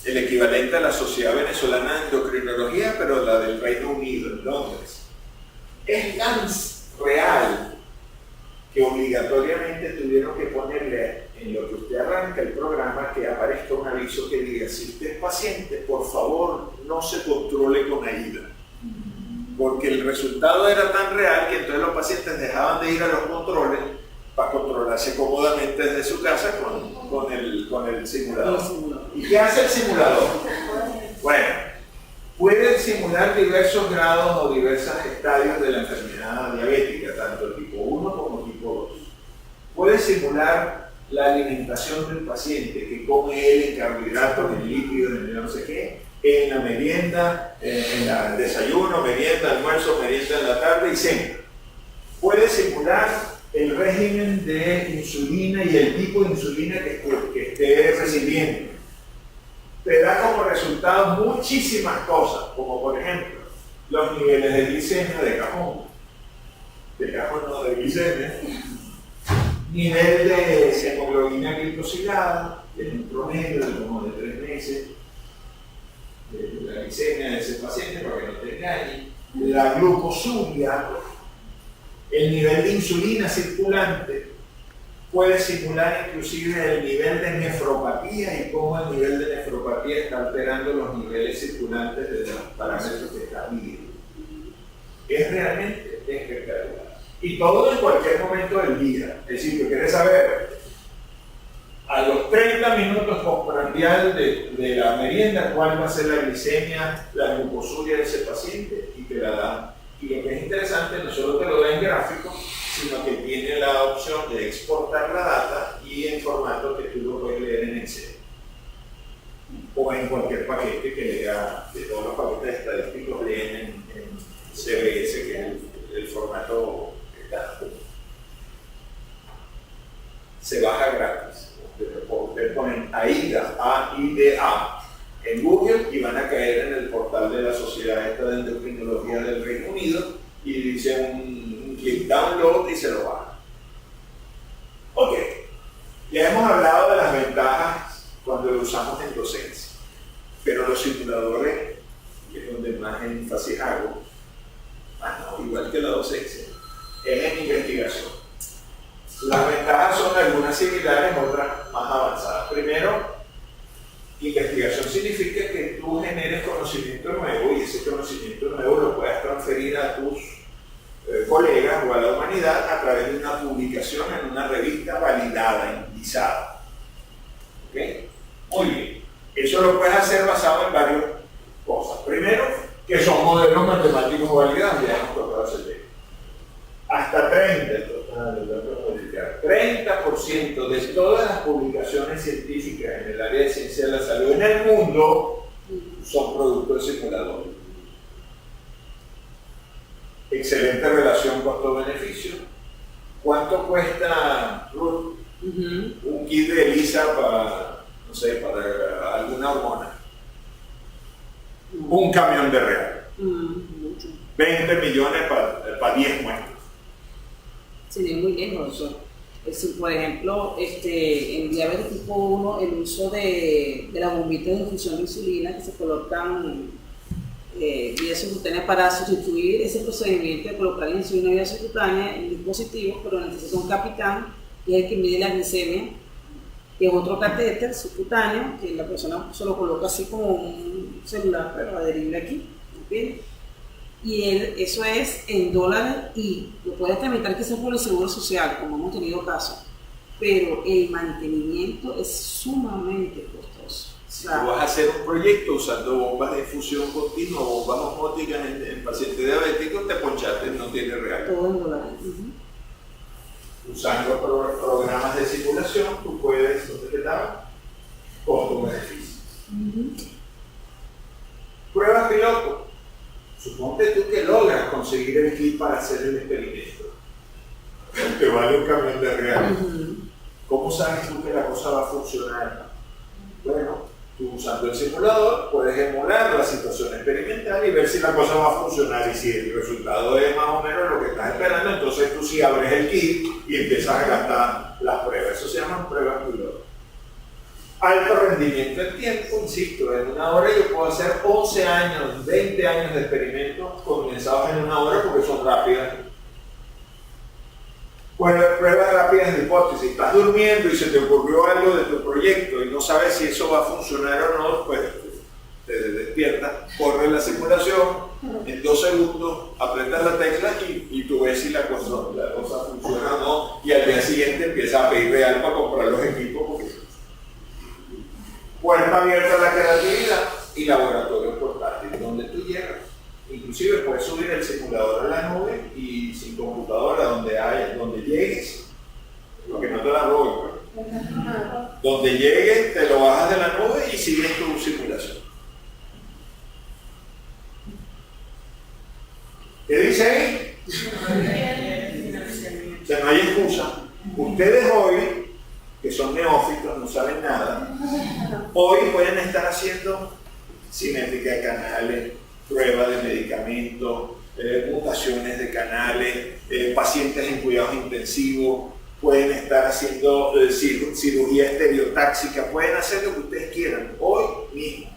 el equivalente a la Sociedad Venezolana de Endocrinología, pero la del Reino Unido, en Londres. Es tan real que obligatoriamente tuvieron que ponerle en lo que usted arranca el programa que aparezca un aviso que diga: si usted es paciente, por favor no se controle con AIDA, porque el resultado era tan real que entonces los pacientes dejaban de ir a los controles para controlarse cómodamente desde su casa con el simulador. ¿Y qué hace el simulador? Bueno, puede simular diversos grados o diversos estadios de la enfermedad diabética, tanto tipo 1 como tipo 2. Puede simular la alimentación del paciente, que come él en carbohidratos, en lípidos, en no sé qué, en la merienda, en el desayuno, merienda, almuerzo, merienda en la tarde y cena. Puede simular el régimen de insulina y el tipo de insulina que esté recibiendo. Te da como resultado muchísimas cosas, como por ejemplo, los niveles de glicemia de cajón no, de glicemia, nivel de hemoglobina glicosilada, en un promedio de como de 3 meses, de la glicemia de ese paciente, para que no te engañen, la glucosuria, el nivel de insulina circulante. Puede simular inclusive el nivel de nefropatía y cómo el nivel de nefropatía está alterando los niveles circulantes de los parámetros que está midiendo. Es realmente espectacular. Y todo en cualquier momento del día. Es decir, que quieres saber a los 30 minutos postprandial de la merienda cuál va a ser la glicemia, la glucosuria de ese paciente, y te la da. Y lo que es interesante, no solo te lo da en gráfico, sino que tiene la opción de exportar la data y en formato que tú lo puedes leer en Excel o en cualquier paquete que lea. De todos los paquetes estadísticos leen en CBS, que es el formato que está. Se baja gratis. Ustedes ponen AIDA, A-I-D-A, en Google y van a caer en el portal de la Sociedad esta de Endocrinología del Reino Unido y dice un clic download y se lo baja. Ok, ya hemos hablado de las ventajas cuando lo usamos en docencia, pero los simuladores, que es donde más énfasis hago, igual que la docencia, es en investigación. Las ventajas son algunas similares, otras más avanzadas. Primero, investigación significa que tú generes conocimiento nuevo y ese conocimiento nuevo lo puedas transferir a tus colegas o a la humanidad a través de una publicación en una revista validada, indizada. ¿Ok? Muy bien. Eso lo puedes hacer basado en varias cosas. Primero, que son modelos matemáticos validados, ya hemos tocado ese tema. hasta 30% de todas las publicaciones científicas en el área de ciencia de la salud en el mundo son productos de simuladores. Excelente relación costo-beneficio. ¿Cuánto cuesta, Ruth, un kit de ELISA para, no sé, para alguna hormona? Un camión de real. 20 millones para 10 muestras. Sería muy lejos eso. Por ejemplo, en diabetes tipo 1, el uso de las bombitas de infusión de insulina que se colocan vía subcutánea para sustituir ese procedimiento de colocar la insulina vía subcutánea en dispositivos, pero necesita un capitán, que es el que mide la glicemia, y otro catéter subcutáneo, que la persona se lo coloca así como un celular, pero adherible aquí, ¿entiendes? Y eso es en dólares y lo puedes tramitar quizás por el seguro social, como hemos tenido casos, pero el mantenimiento es sumamente costoso. Si tú vas a hacer un proyecto usando bombas de infusión continua o bombas osmóticas en pacientes diabéticos, te ponchaste, no tiene real. Todo en dólares. Usando programas de simulación, tú puedes, ¿dónde te da? Costo-beneficio. Pruebas piloto. Suponte tú que logras conseguir el kit para hacer el experimento. Te vale un camión de real. ¿Cómo sabes tú que la cosa va a funcionar? Bueno, tú usando el simulador puedes emular la situación experimental y ver si la cosa va a funcionar, y si el resultado es más o menos lo que estás esperando, entonces tú sí abres el kit y empiezas a gastar las pruebas. Eso se llaman pruebas piloto. Alto rendimiento en tiempo, insisto, en una hora yo puedo hacer 11 años, 20 años de experimentos condensados en una hora porque son rápidas. Bueno, pruebas rápidas de hipótesis. Estás durmiendo y se te ocurrió algo de tu proyecto y no sabes si eso va a funcionar o no, pues te despiertas, corres la simulación, en 2 segundos apretas la tecla y tú ves si la cosa funciona o no, y al día siguiente empiezas a pedir real para comprar los equipos. Puerta abierta a la creatividad y laboratorio portátil, donde tú llegas. Inclusive puedes subir el simulador a la nube y sin computadora, donde llegues, porque no te la roben, donde llegues te lo bajas de la nube y sigues tu simulación. ¿Qué dice ahí? O sea, no hay excusa. Ustedes hoy, que son neófitos, no saben nada, hoy pueden estar haciendo cinética de canales, pruebas de medicamentos, mutaciones de canales, pacientes en cuidados intensivos, pueden estar haciendo cirugía estereotáxica, pueden hacer lo que ustedes quieran, hoy mismo.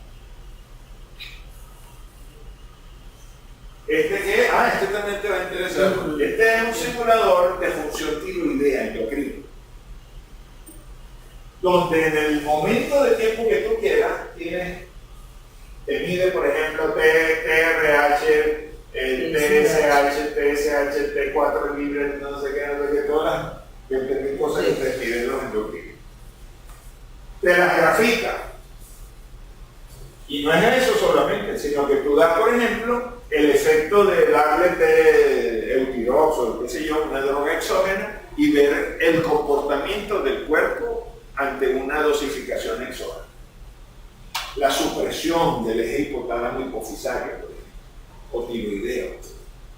Este también te va a interesar. Este es un simulador de función tiroidea endocrina, donde en el momento de tiempo que tú quieras, te mide, por ejemplo, TRH, TSH, T4 libre, no sé qué, todas las 20.000 cosas que te miden los endocrinos. Te las grafica. Y no es eso solamente, sino que tú das, por ejemplo, el efecto de darle Eutirox o qué sé yo, una droga exógena, y ver el comportamiento del cuerpo ante una dosificación exógena. La supresión del eje hipotálamo hipofisario, por ejemplo, o tiroideo.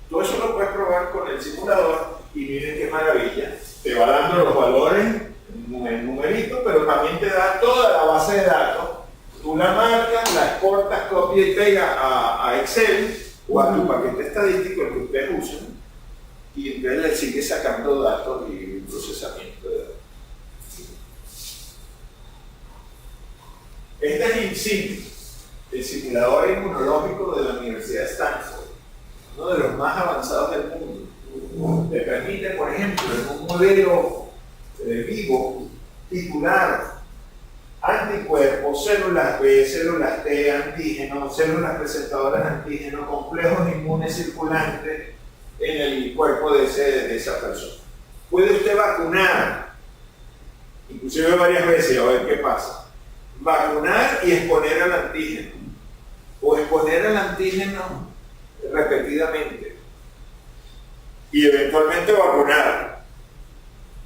Todo eso lo puedes probar con el simulador y miren qué maravilla. Te va dando los valores en numerito, pero también te da toda la base de datos. Tú la marcas, la exportas, copia y pega a Excel o a tu paquete estadístico, el que ustedes usen, y entonces le sigue sacando datos y procesamiento de datos. Este es INSIM, el simulador inmunológico de la Universidad de Stanford, uno de los más avanzados del mundo. Te permite, por ejemplo, en un modelo vivo, titular anticuerpos, células B, células T, antígenos, células presentadoras de antígenos, complejos inmunes circulantes en el cuerpo de esa persona. Puede usted vacunar, inclusive varias veces, a ver qué pasa. Vacunar y exponer al antígeno, o exponer al antígeno repetidamente. y eventualmente vacunar,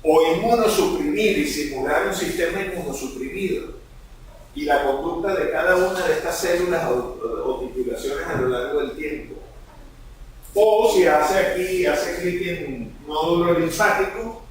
o inmunosuprimir y simular un sistema inmunosuprimido, y la conducta de cada una de estas células o titulaciones a lo largo del tiempo. O si hace clic en nódulo linfático,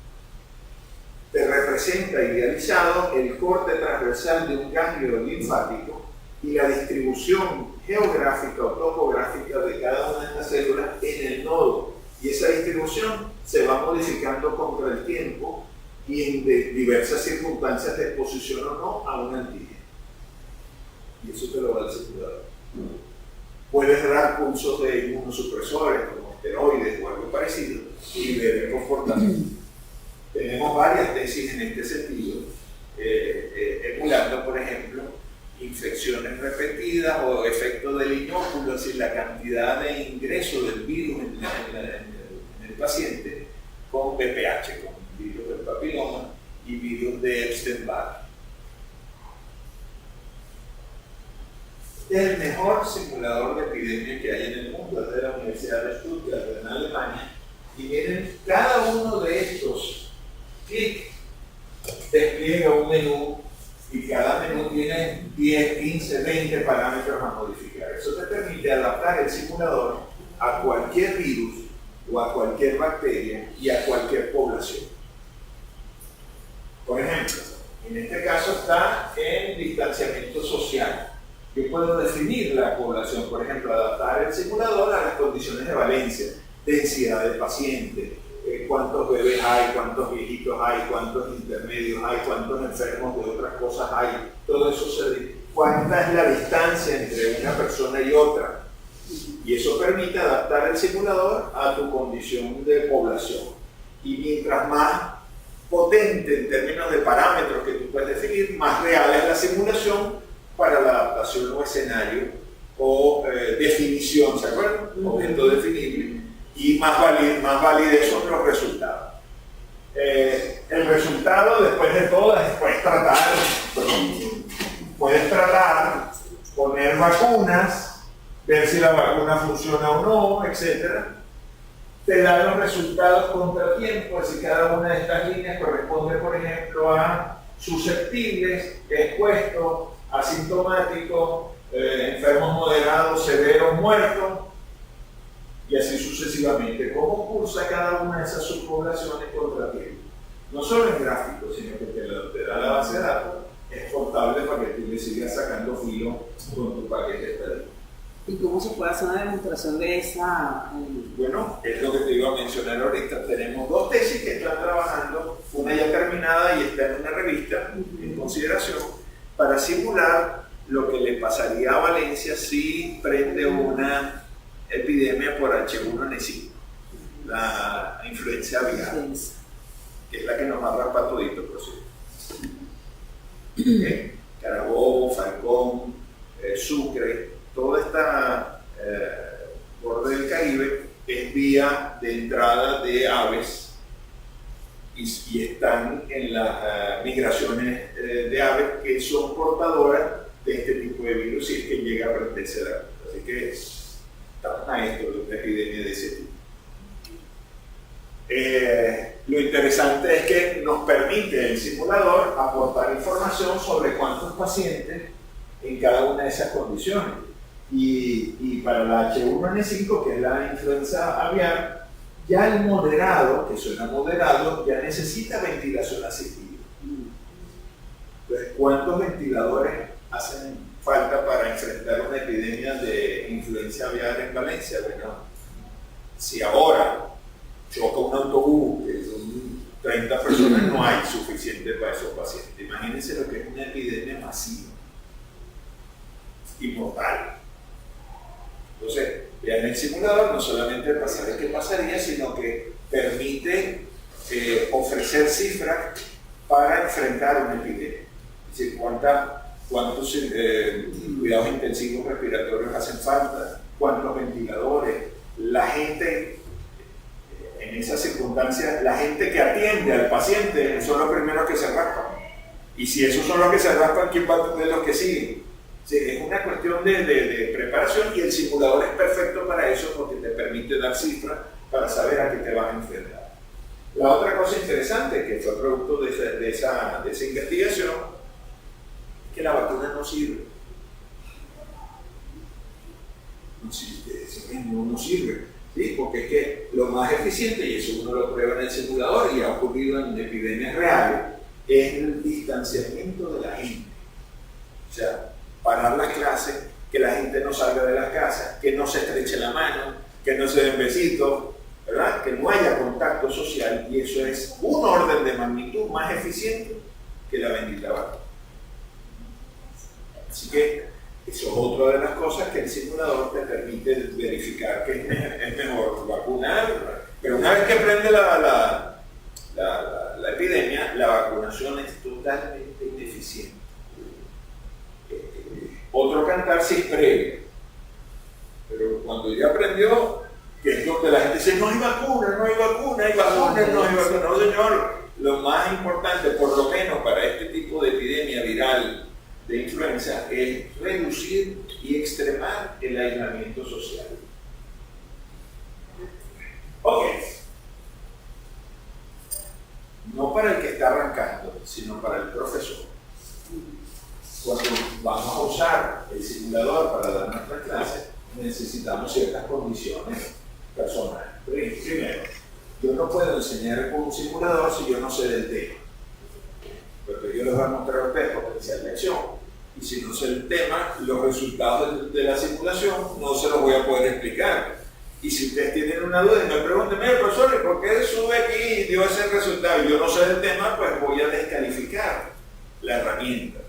te representa idealizado el corte transversal de un ganglio linfático y la distribución geográfica o topográfica de cada una de estas células en el nodo. Y esa distribución se va modificando contra el tiempo y en diversas circunstancias de exposición o no a un antígeno. Y eso te lo va a simulador. Puedes dar pulsos de inmunosupresores como esteroides o algo parecido y ver el comportamiento. Tenemos varias tesis en este sentido, emulando, por ejemplo, infecciones repetidas o efecto del inóculo, es decir, la cantidad de ingreso del virus en el paciente con VPH, con virus del papiloma y virus de Epstein-Barr. Es el mejor simulador de epidemia que hay en el mundo, es de la Universidad de Stuttgart, en Alemania, y miren, cada uno de estos clics despliega un menú y cada menú tiene 10, 15, 20 parámetros a modificar. Eso te permite adaptar el simulador a cualquier virus o a cualquier bacteria y a cualquier población. Por ejemplo, en este caso está en distanciamiento social. Yo puedo definir la población, por ejemplo, adaptar el simulador a las condiciones de valencia, densidad de pacientes, cuántos bebés hay, cuántos viejitos hay, cuántos intermedios hay, cuántos enfermos de otras cosas hay, todo eso cuánta es la distancia entre una persona y otra. Y eso permite adaptar el simulador a tu condición de población. Y mientras más potente en términos de parámetros que tú puedes definir, más real es la simulación para la adaptación o escenario o definición, ¿se acuerdan? Objeto definible, y más validez son los resultados. El resultado, después de todo, es puedes tratar, poner vacunas, ver si la vacuna funciona o no, etc. Te da los resultados contra tiempo, es decir, cada una de estas líneas corresponde, por ejemplo, a susceptibles, expuestos, asintomáticos, enfermos moderados, severos, muertos, y así sucesivamente. ¿Cómo cursa cada una de esas subpoblaciones contra tiempo? No solo en gráficos, sino que te da la base de datos exportable para que tú le sigas sacando filo con tu paquete estadístico. ¿Y cómo se puede hacer una demostración de esa? Bueno, es lo que te iba a mencionar ahorita. Tenemos dos tesis que están trabajando, una ya terminada y está en una revista en consideración, para simular lo que le pasaría a Valencia si prende una epidemia por H1N5, la influencia aviar, que es la que nos mata para todito, por cierto. Carabobo, Falcón, Sucre, toda esta borde del Caribe es vía de entrada de aves y están en las migraciones de aves que son portadoras de este tipo de virus si es que llega a prenderse la cosa. Así que estamos a esto de una epidemia de ese tipo. Lo interesante es que nos permite el simulador aportar información sobre cuántos pacientes en cada una de esas condiciones. Y para la H1N5, que es la influenza aviar, ya el moderado, que suena moderado, ya necesita ventilación asistida. Entonces, ¿cuántos ventiladores hacen falta para enfrentar una epidemia de influenza aviar en Valencia? Bueno, si ahora choca un autobús, que son 30 personas, no hay suficiente para esos pacientes. Imagínense lo que es una epidemia masiva y mortal. Entonces, vean el simulador, no solamente pasar el que pasaría, sino que permite ofrecer cifras para enfrentar una epidemia. Es decir, cuántos cuidados intensivos respiratorios hacen falta, cuántos ventiladores, la gente, en esas circunstancias, la gente que atiende al paciente son los primeros que se raspan. Y si esos son los que se raspan, ¿quién va a atender los que siguen? Sí, es una cuestión de preparación y el simulador es perfecto para eso porque te permite dar cifras para saber a qué te vas a enfrentar. La otra cosa interesante que fue producto de esa investigación es que la vacuna no sirve. No sirve, ¿sí? Porque es que lo más eficiente, y eso uno lo prueba en el simulador y ha ocurrido en epidemias reales, es el distanciamiento de la gente. O sea, parar las clases, que la gente no salga de las casas, que no se estreche la mano, que no se den besitos, ¿verdad? Que no haya contacto social, y eso es un orden de magnitud más eficiente que la bendita vacuna. Así que eso es otra de las cosas que el simulador te permite verificar que es mejor vacunar, pero una vez que prende la epidemia, la vacunación es totalmente ineficiente. Otro cantar sí es previo, pero cuando ya aprendió, que es donde la gente dice, no hay vacuna, no hay vacuna, hay vacuna, no hay vacuna. No, señor, lo más importante, por lo menos para este tipo de epidemia viral de influenza, es reducir y extremar el aislamiento social. Ok. No para el que está arrancando, sino para el profesor. Cuando vamos a usar el simulador para dar nuestras clases, necesitamos ciertas condiciones personales. Primero, yo no puedo enseñar con un simulador si yo no sé del tema. Porque yo les voy a mostrar a ustedes potencial de acción. Y si no sé el tema, los resultados de la simulación no se los voy a poder explicar. Y si ustedes tienen una duda y me preguntan, mire profesor, ¿por qué sube aquí y dio ese resultado? Y yo no sé del tema, pues voy a descalificar la herramienta.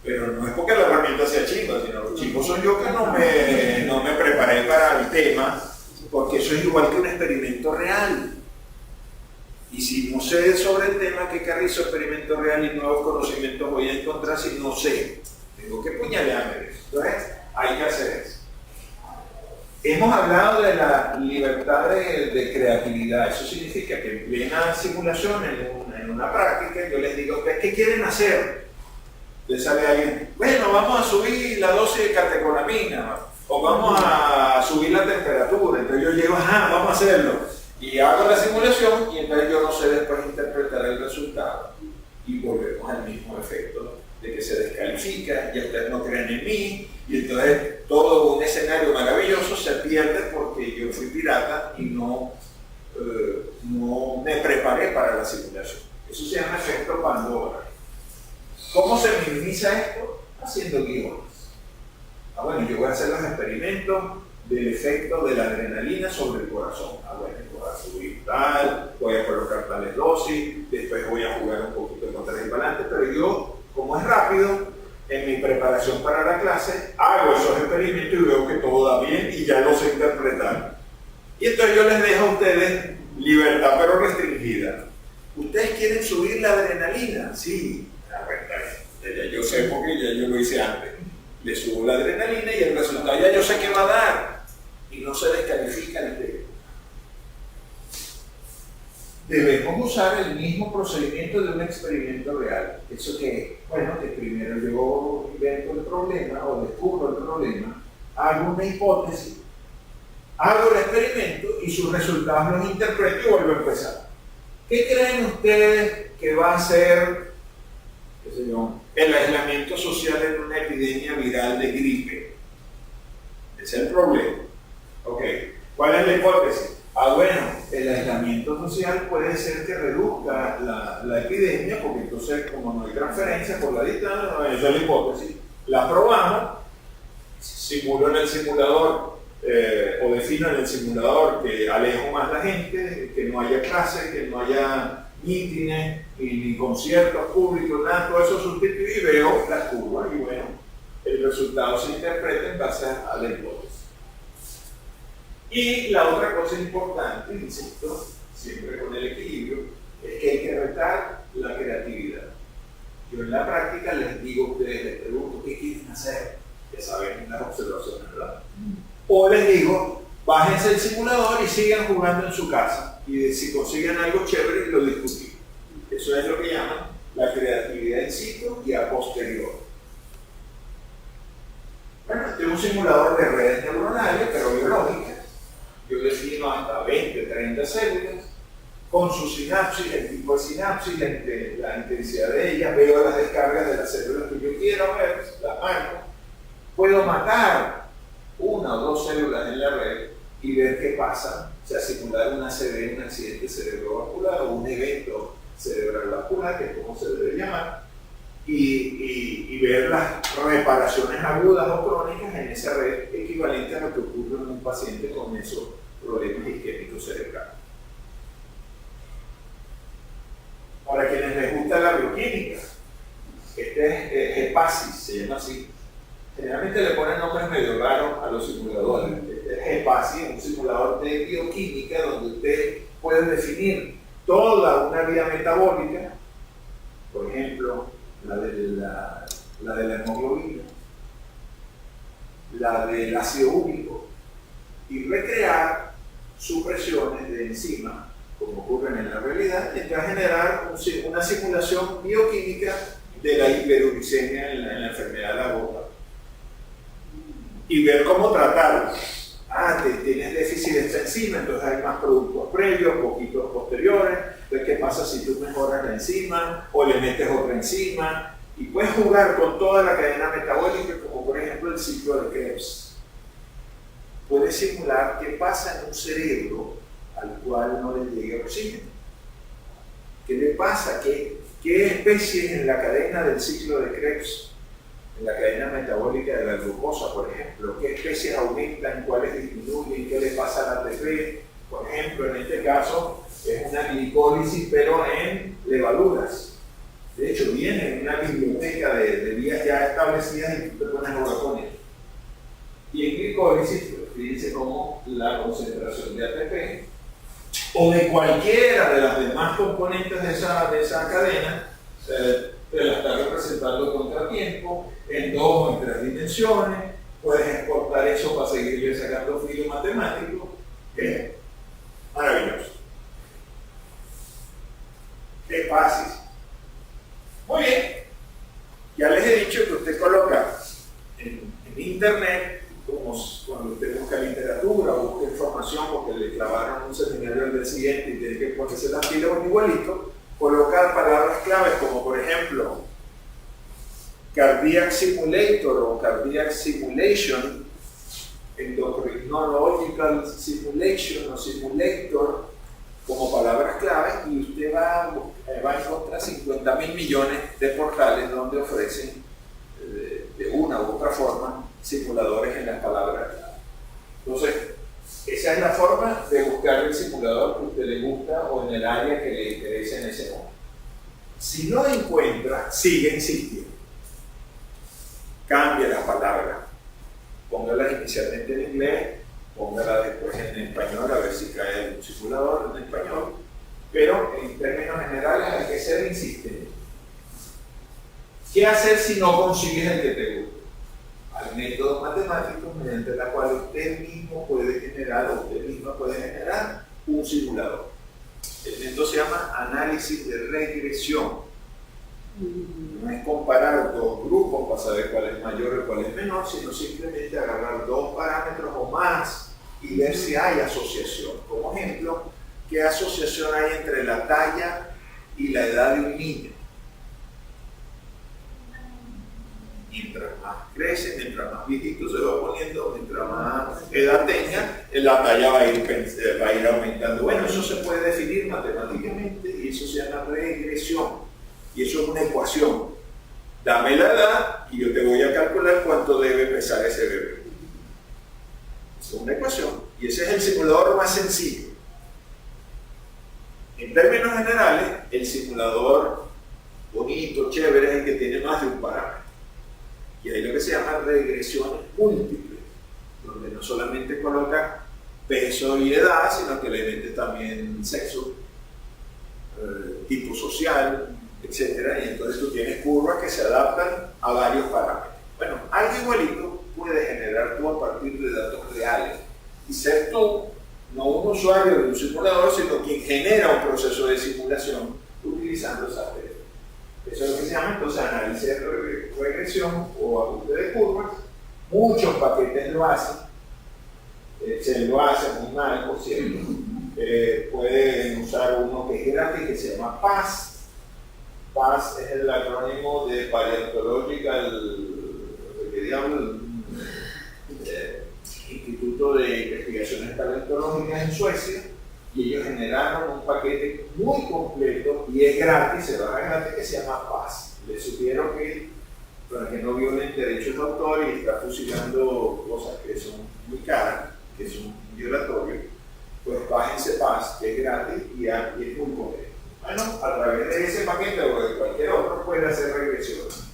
Pero no es porque la herramienta sea chimba, sino los chicos soy yo que no me preparé para el tema, porque eso es igual que un experimento real. Y si no sé sobre el tema, ¿qué carrizo experimento real y nuevos conocimientos voy a encontrar si no sé? Tengo que puñalearme. Entonces, hay que hacer eso. Hemos hablado de la libertad de creatividad. Eso significa que en plena simulación, en una práctica, yo les digo, ¿ustedes qué quieren hacer? Le sale alguien, bueno, vamos a subir la dosis de catecolamina, o vamos a subir la temperatura. Entonces yo llego, vamos a hacerlo. Y hago la simulación, y entonces yo no sé después interpretar el resultado. Y volvemos al mismo efecto de que se descalifica, y ustedes no creen en mí, y entonces todo un escenario maravilloso se pierde porque yo fui pirata y no me preparé para la simulación. Eso se llama efecto Pandora. ¿Cómo se minimiza esto? Haciendo guiones. Bueno, yo voy a hacer los experimentos del efecto de la adrenalina sobre el corazón. Bueno, voy a subir tal, voy a colocar tales dosis, después voy a jugar un poquito contra el balance, pero yo, como es rápido, en mi preparación para la clase, hago esos experimentos y veo que todo da bien y ya lo sé interpretar. Y entonces yo les dejo a ustedes libertad pero restringida. ¿Ustedes quieren subir la adrenalina? Sí. Ya yo sé porque ya yo lo hice antes. Le subo la adrenalina y el resultado ya yo sé qué va a dar. Y no se descalifica el tema. Debemos usar el mismo procedimiento de un experimento real. Eso que, bueno, que primero yo invento el problema o descubro el problema, hago una hipótesis, hago el experimento y sus resultados los interpreto y vuelvo a empezar. ¿Qué creen ustedes que va a ser, qué sé yo, el aislamiento social en una epidemia viral de gripe? Ese es el problema. Ok, ¿cuál es la hipótesis? Bueno, el aislamiento social puede ser que reduzca la epidemia, porque entonces, como no hay transferencia por la distancia, esa es la hipótesis. La probamos, simulo en el simulador, o defino en el simulador que alejo más la gente, que no haya clases, que no haya mítines, ni conciertos públicos, nada, todo eso sustituyo y veo las curvas, y bueno, el resultado se interpreta en base a la hipótesis. Y la otra cosa importante, insisto, siempre con el equilibrio, es que hay que retar la creatividad. Yo en la práctica les digo a ustedes, les pregunto, ¿qué quieren hacer? Ya saben las observaciones, ¿verdad? O les digo, bájense el simulador y sigan jugando en su casa. Y si consiguen algo chévere, lo discutimos. Eso es lo que llaman la creatividad in situ y a posteriori. Bueno, este es un simulador de redes neuronales, pero biológicas. Yo defino sino hasta 20, 30 células, con su sinapsis, el tipo de sinapsis, la intensidad de ellas, veo las descargas de las células que yo quiero ver, las marco, puedo matar una o dos células en la red y ver qué pasa, o sea, simular una CV, un accidente cerebrovascular o un evento cerebral vascular, que es como se debe llamar, y ver las reparaciones agudas o crónicas en esa red equivalente a lo que ocurre en un paciente con esos problemas isquémicos cerebrales. Para quienes les gusta la bioquímica, este es Hepasis, se llama así. Generalmente le ponen nombres medio raros a los simuladores. Este es Hepasis, un simulador de bioquímica donde usted puede definir toda una vía metabólica, por ejemplo, la de la hemoglobina, la del ácido úrico, y recrear supresiones de enzimas, como ocurren en la realidad, y entonces generar una simulación bioquímica de la hiperuricemia en la enfermedad de la gota. Y ver cómo tratarlo. Tienes déficit de esta enzima, entonces hay más productos previos, poquitos posteriores. Entonces, ¿qué pasa si tú mejoras la enzima o le metes otra enzima? Y puedes jugar con toda la cadena metabólica, como por ejemplo el ciclo de Krebs. Puedes simular qué pasa en un cerebro al cual no le llega oxígeno. ¿Qué le pasa? ¿Qué especies en la cadena del ciclo de Krebs, en la cadena metabólica de la glucosa, por ejemplo, qué especies aumentan, cuáles disminuyen, qué le pasa al ATP? Por ejemplo, en este caso es una glicólisis, pero en levaduras. De hecho, viene en una biblioteca de vías ya establecidas y tú te pones a poner. Y en glicólisis, pues, fíjense cómo la concentración de ATP o de cualquiera de las demás componentes de esa cadena te la está representando contratiempo en 2 o en 3 dimensiones. Puedes exportar eso para seguirle sacando filo matemático, que es maravilloso. Es fácil. Muy bien, ya les he dicho que usted coloca en internet, como cuando usted busca literatura o busca información porque le clavaron un seminario al día siguiente y tiene que ponerse las pilas igualito, colocar palabras claves como por ejemplo Cardiac Simulator o Cardiac Simulation, Endocrinological Simulation o Simulator como palabras claves, y usted va a encontrar 50.000 millones de portales donde ofrecen de una u otra forma simuladores en las palabras clave. Entonces, esa es la forma de buscar el simulador que a usted le gusta o en el área que le interese en ese momento. Si no encuentra, sigue insistiendo. Cambia la palabra. Póngala inicialmente en inglés, póngala después en español, a ver si cae el simulador en español. Pero en términos generales hay que ser insistente. ¿Qué hacer si no consigues el que te gusta? Hay métodos matemáticos mediante la cual usted mismo puede generar o usted misma puede generar un simulador. El método se llama análisis de regresión. No es comparar 2 grupos para saber cuál es mayor y cuál es menor, sino simplemente agarrar 2 parámetros o más y ver si hay asociación. Como ejemplo, ¿qué asociación hay entre la talla y la edad de un niño? Mientras más crece, mientras más viejito se va poniendo, mientras más edad tenga, la talla va a ir aumentando. Bueno, eso se puede definir matemáticamente y eso se llama regresión. Y eso es una ecuación. Dame la edad y yo te voy a calcular cuánto debe pesar ese bebé. Es una ecuación. Y ese es el simulador más sencillo. En términos generales, el simulador bonito, chévere, es el que tiene más de un parámetro. Y hay lo que se llama regresiones múltiples, donde no solamente coloca peso y edad, sino que le mete también sexo, tipo social, etc. Y entonces tú tienes curvas que se adaptan a varios parámetros. Bueno, algo igualito puedes generar tú a partir de datos reales y ser tú, no un usuario de un simulador, sino quien genera un proceso de simulación utilizando esas redes. Eso es lo que se llama entonces análisis de regresión o ajuste de curvas. Muchos paquetes lo hacen. se lo hace muy mal, por cierto. Pueden usar uno que es gratis, que se llama PASS. PASS es el acrónimo de Paleontological, ¿qué diablo? Instituto de Investigaciones Paleontológicas en Suecia, y ellos generaron un paquete muy completo y es gratis, se baja gratis, que se llama PASS. Les sugiero que, para que no violen derechos de autor y está fusilando cosas que son muy caras, que son violatorios, pues bájense PASS, que es gratis y es muy completo. Bueno, a través de ese paquete o de cualquier otro puede hacer regresiones.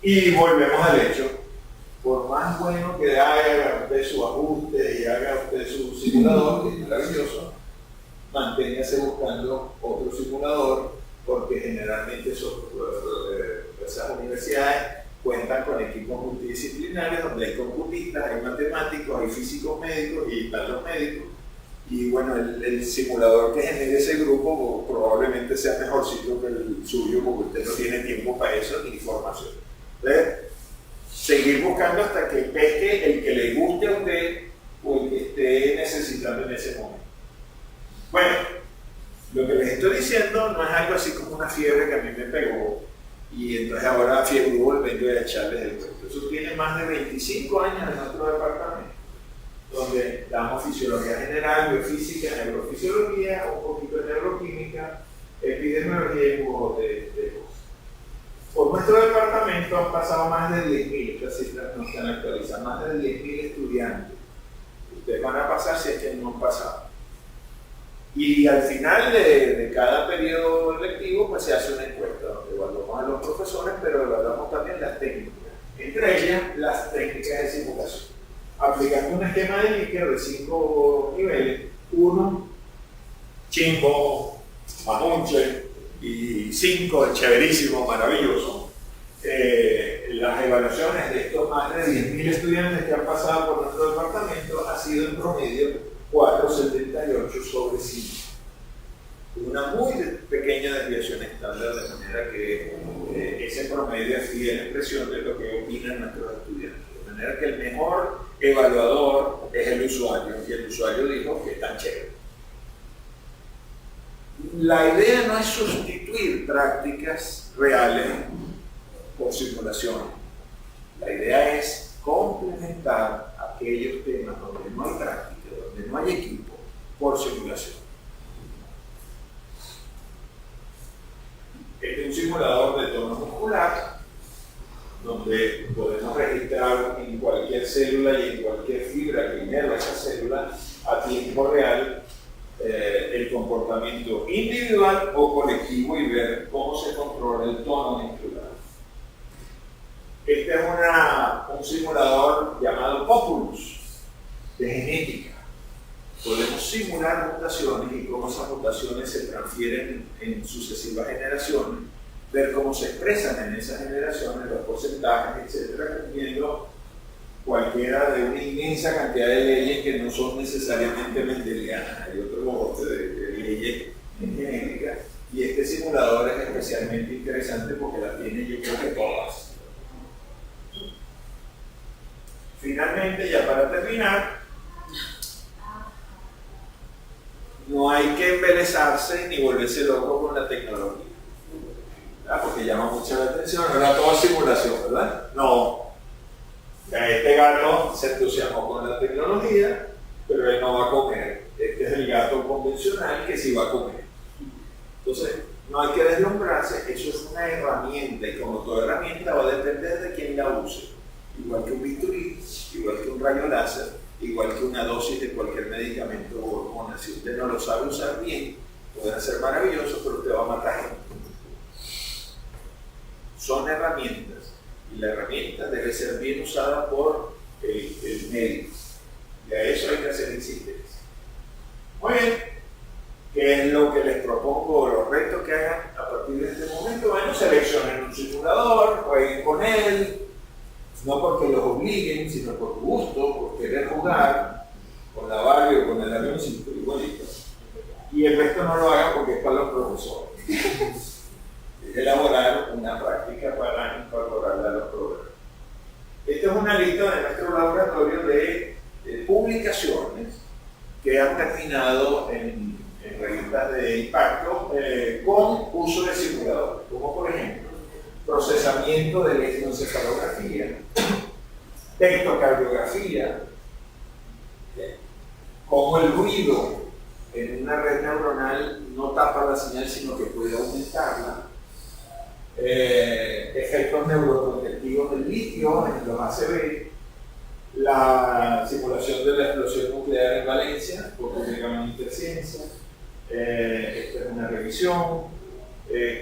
Y volvemos al hecho, por más bueno que haga usted su ajuste y haga usted su simulador, que es maravilloso, manténgase buscando otro simulador, porque generalmente esas universidades cuentan con equipos multidisciplinares donde hay computistas, hay matemáticos, hay físicos médicos y están los médicos. Y bueno, el simulador que genere ese grupo probablemente sea mejorcito que el suyo, porque usted no tiene tiempo para eso ni formación. Entonces, seguir buscando hasta que pesque el que le guste a usted o el que esté necesitando en ese momento. Bueno, lo que les estoy diciendo no es algo así como una fiebre que a mí me pegó y entonces ahora fiebre vengo a echarles el cuento. Eso tiene más de 25 años en nuestro departamento, donde damos fisiología general, biofísica, neurofisiología, un poquito de neuroquímica, epidemiología y un poco de cosas. Por nuestro departamento han pasado más de 10.000, estas cifras no están actualizadas, más de 10.000 estudiantes. Ustedes van a pasar si es que no han pasado. Y al final de cada periodo lectivo pues se hace una encuesta donde evaluamos a los profesores, pero evaluamos también las técnicas, entre ellas las técnicas de simulación. Aplicando un esquema de Likert de 5 niveles, 1, chimbo, majunche, y 5, chéverísimo, maravilloso. Las evaluaciones de estos más de 10.000 estudiantes que han pasado por nuestro departamento ha sido en promedio 4,78 sobre 5. Una muy pequeña desviación estándar, de manera que ese promedio es fiel expresión de lo que opinan nuestros estudiantes. De manera que el mejor evaluador es el usuario, y el usuario dijo que está chévere. La idea no es sustituir prácticas reales por simulación. La idea es complementar aquellos temas donde no hay práctica, donde no hay equipo, por simulación. Este es un simulador de tono muscular, donde podemos registrar en cualquier célula y en cualquier fibra que inerva esa célula a tiempo real el comportamiento individual o colectivo y ver cómo se controla el tono muscular. Este es un simulador llamado Populus, de genética. Podemos simular mutaciones y cómo esas mutaciones se transfieren en sucesivas generaciones, ver cómo se expresan en esas generaciones, los porcentajes, etcétera, cumpliendo cualquiera de una inmensa cantidad de leyes que no son necesariamente mendelianas. Hay otro bote de leyes en genética, y este simulador es especialmente interesante porque las tiene, yo creo que todas. Finalmente, ya para terminar, no hay que embelezarse ni volverse loco con la tecnología, ¿verdad? Porque llama mucho la atención. Ahora todo es simulación, ¿verdad? No. Este gato se entusiasmó con la tecnología, pero él no va a comer. Este es el gato convencional que sí va a comer. Entonces, no hay que deslumbrarse, eso es una herramienta, y como toda herramienta va a depender de quién la use. Igual que un bisturí, igual que un rayo láser, igual que una dosis de cualquier medicamento o hormona. Si usted no lo sabe usar bien, puede ser maravilloso, pero usted va a matar gente. Son herramientas, y la herramienta debe ser bien usada por el médico. Y a eso hay que hacer insistencia. Muy bien, ¿qué es lo que les propongo, los retos que hagan a partir de este momento? Bueno, seleccionen un simulador, jueguen con él, no porque los obliguen, sino por gusto, por querer jugar con la Barbie o con el avioncito igualito. Y el resto no lo hagan porque es para los profesores. Elaborar una práctica para incorporarla a los programas. Esta es una lista de nuestro laboratorio de publicaciones que han terminado en revistas de impacto con uso de simuladores, como por ejemplo procesamiento de electroencefalografía, tectocardiografía, como el ruido en una red neuronal no tapa la señal, sino que puede aumentarla, efectos neuroprotectivos del litio en los ACV, la simulación de la explosión nuclear en Valencia por Telegram Interciencia. Esta es una revisión,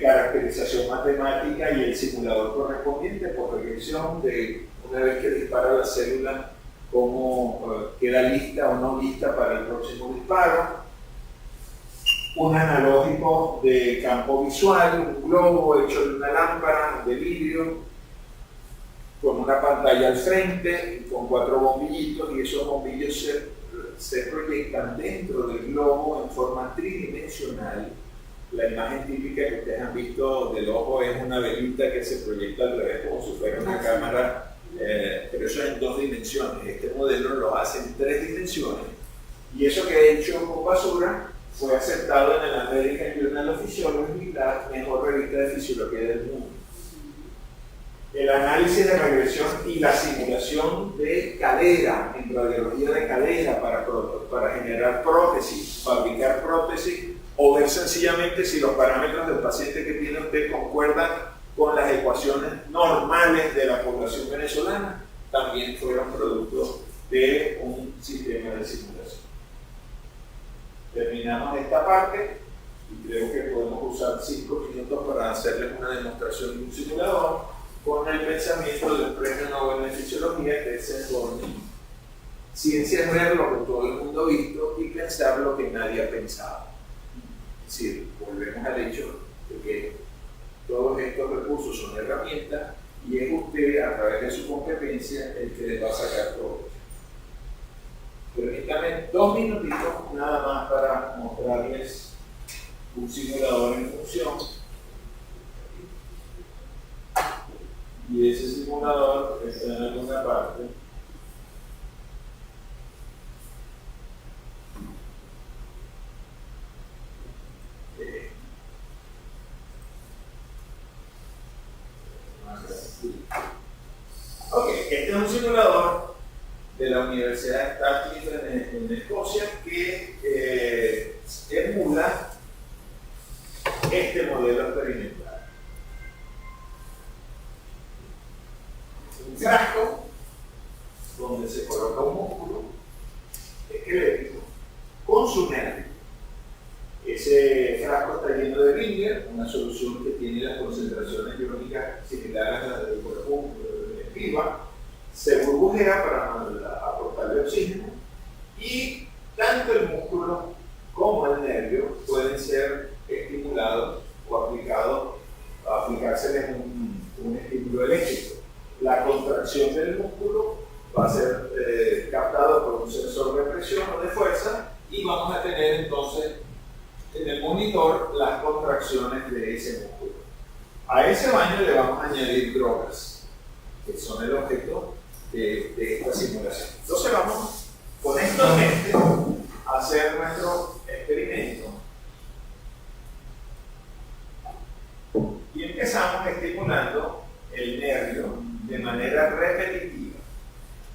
caracterización matemática y el simulador correspondiente por regresión de una vez que dispara la célula, cómo queda lista o no lista para el próximo disparo. Un analógico de campo visual, un globo hecho de una lámpara de vidrio con una pantalla al frente, con 4 bombillitos, y esos bombillos se proyectan dentro del globo en forma tridimensional. La imagen típica que ustedes han visto del ojo es una velita que se proyecta al revés como si fuera una cámara, pero eso es en 2 dimensiones. Este modelo lo hace en 3 dimensiones, y eso que he hecho con basura fue aceptado en el American Journal of Physiology, la mejor revista de fisiología del mundo. El análisis de regresión y la simulación de cadera, en radiología de cadera para generar prótesis, fabricar prótesis, o ver sencillamente si los parámetros del paciente que tiene usted concuerdan con las ecuaciones normales de la población venezolana, también fueron producto de un sistema de simulación. Terminamos esta parte y creo que podemos usar 5 minutos para hacerles una demostración de un simulador con el pensamiento del Premio Nobel de Fisiología, que es Seth Godin. Ciencia es ver lo que todo el mundo ha visto y pensar lo que nadie ha pensado. Es decir, volvemos al hecho de que todos estos recursos son herramientas y es usted, a través de su competencia, el que les va a sacar todo. Permítanme 2 minutitos nada más para mostrarles un simulador en función. Y ese simulador está en alguna parte. Ok, este es un simulador de la Universidad de Starcliffe en Escocia que emula este modelo experimental. Un frasco donde se coloca un músculo esquelético con su nervio. Ese frasco está lleno de Ringer, una solución que tiene las concentraciones iónicas similares a las del cuerpo viva. Se burbujea para aportarle oxígeno y tanto el músculo como el nervio pueden ser estimulados o aplicárseles un estímulo eléctrico. La contracción del músculo va a ser captado por un sensor de presión o de fuerza y vamos a tener entonces en el monitor las contracciones de ese músculo. A ese baño le vamos a añadir drogas, que son el objeto de esta simulación. Entonces vamos con esto en mente a hacer nuestro experimento. Y empezamos estimulando el nervio de manera repetitiva.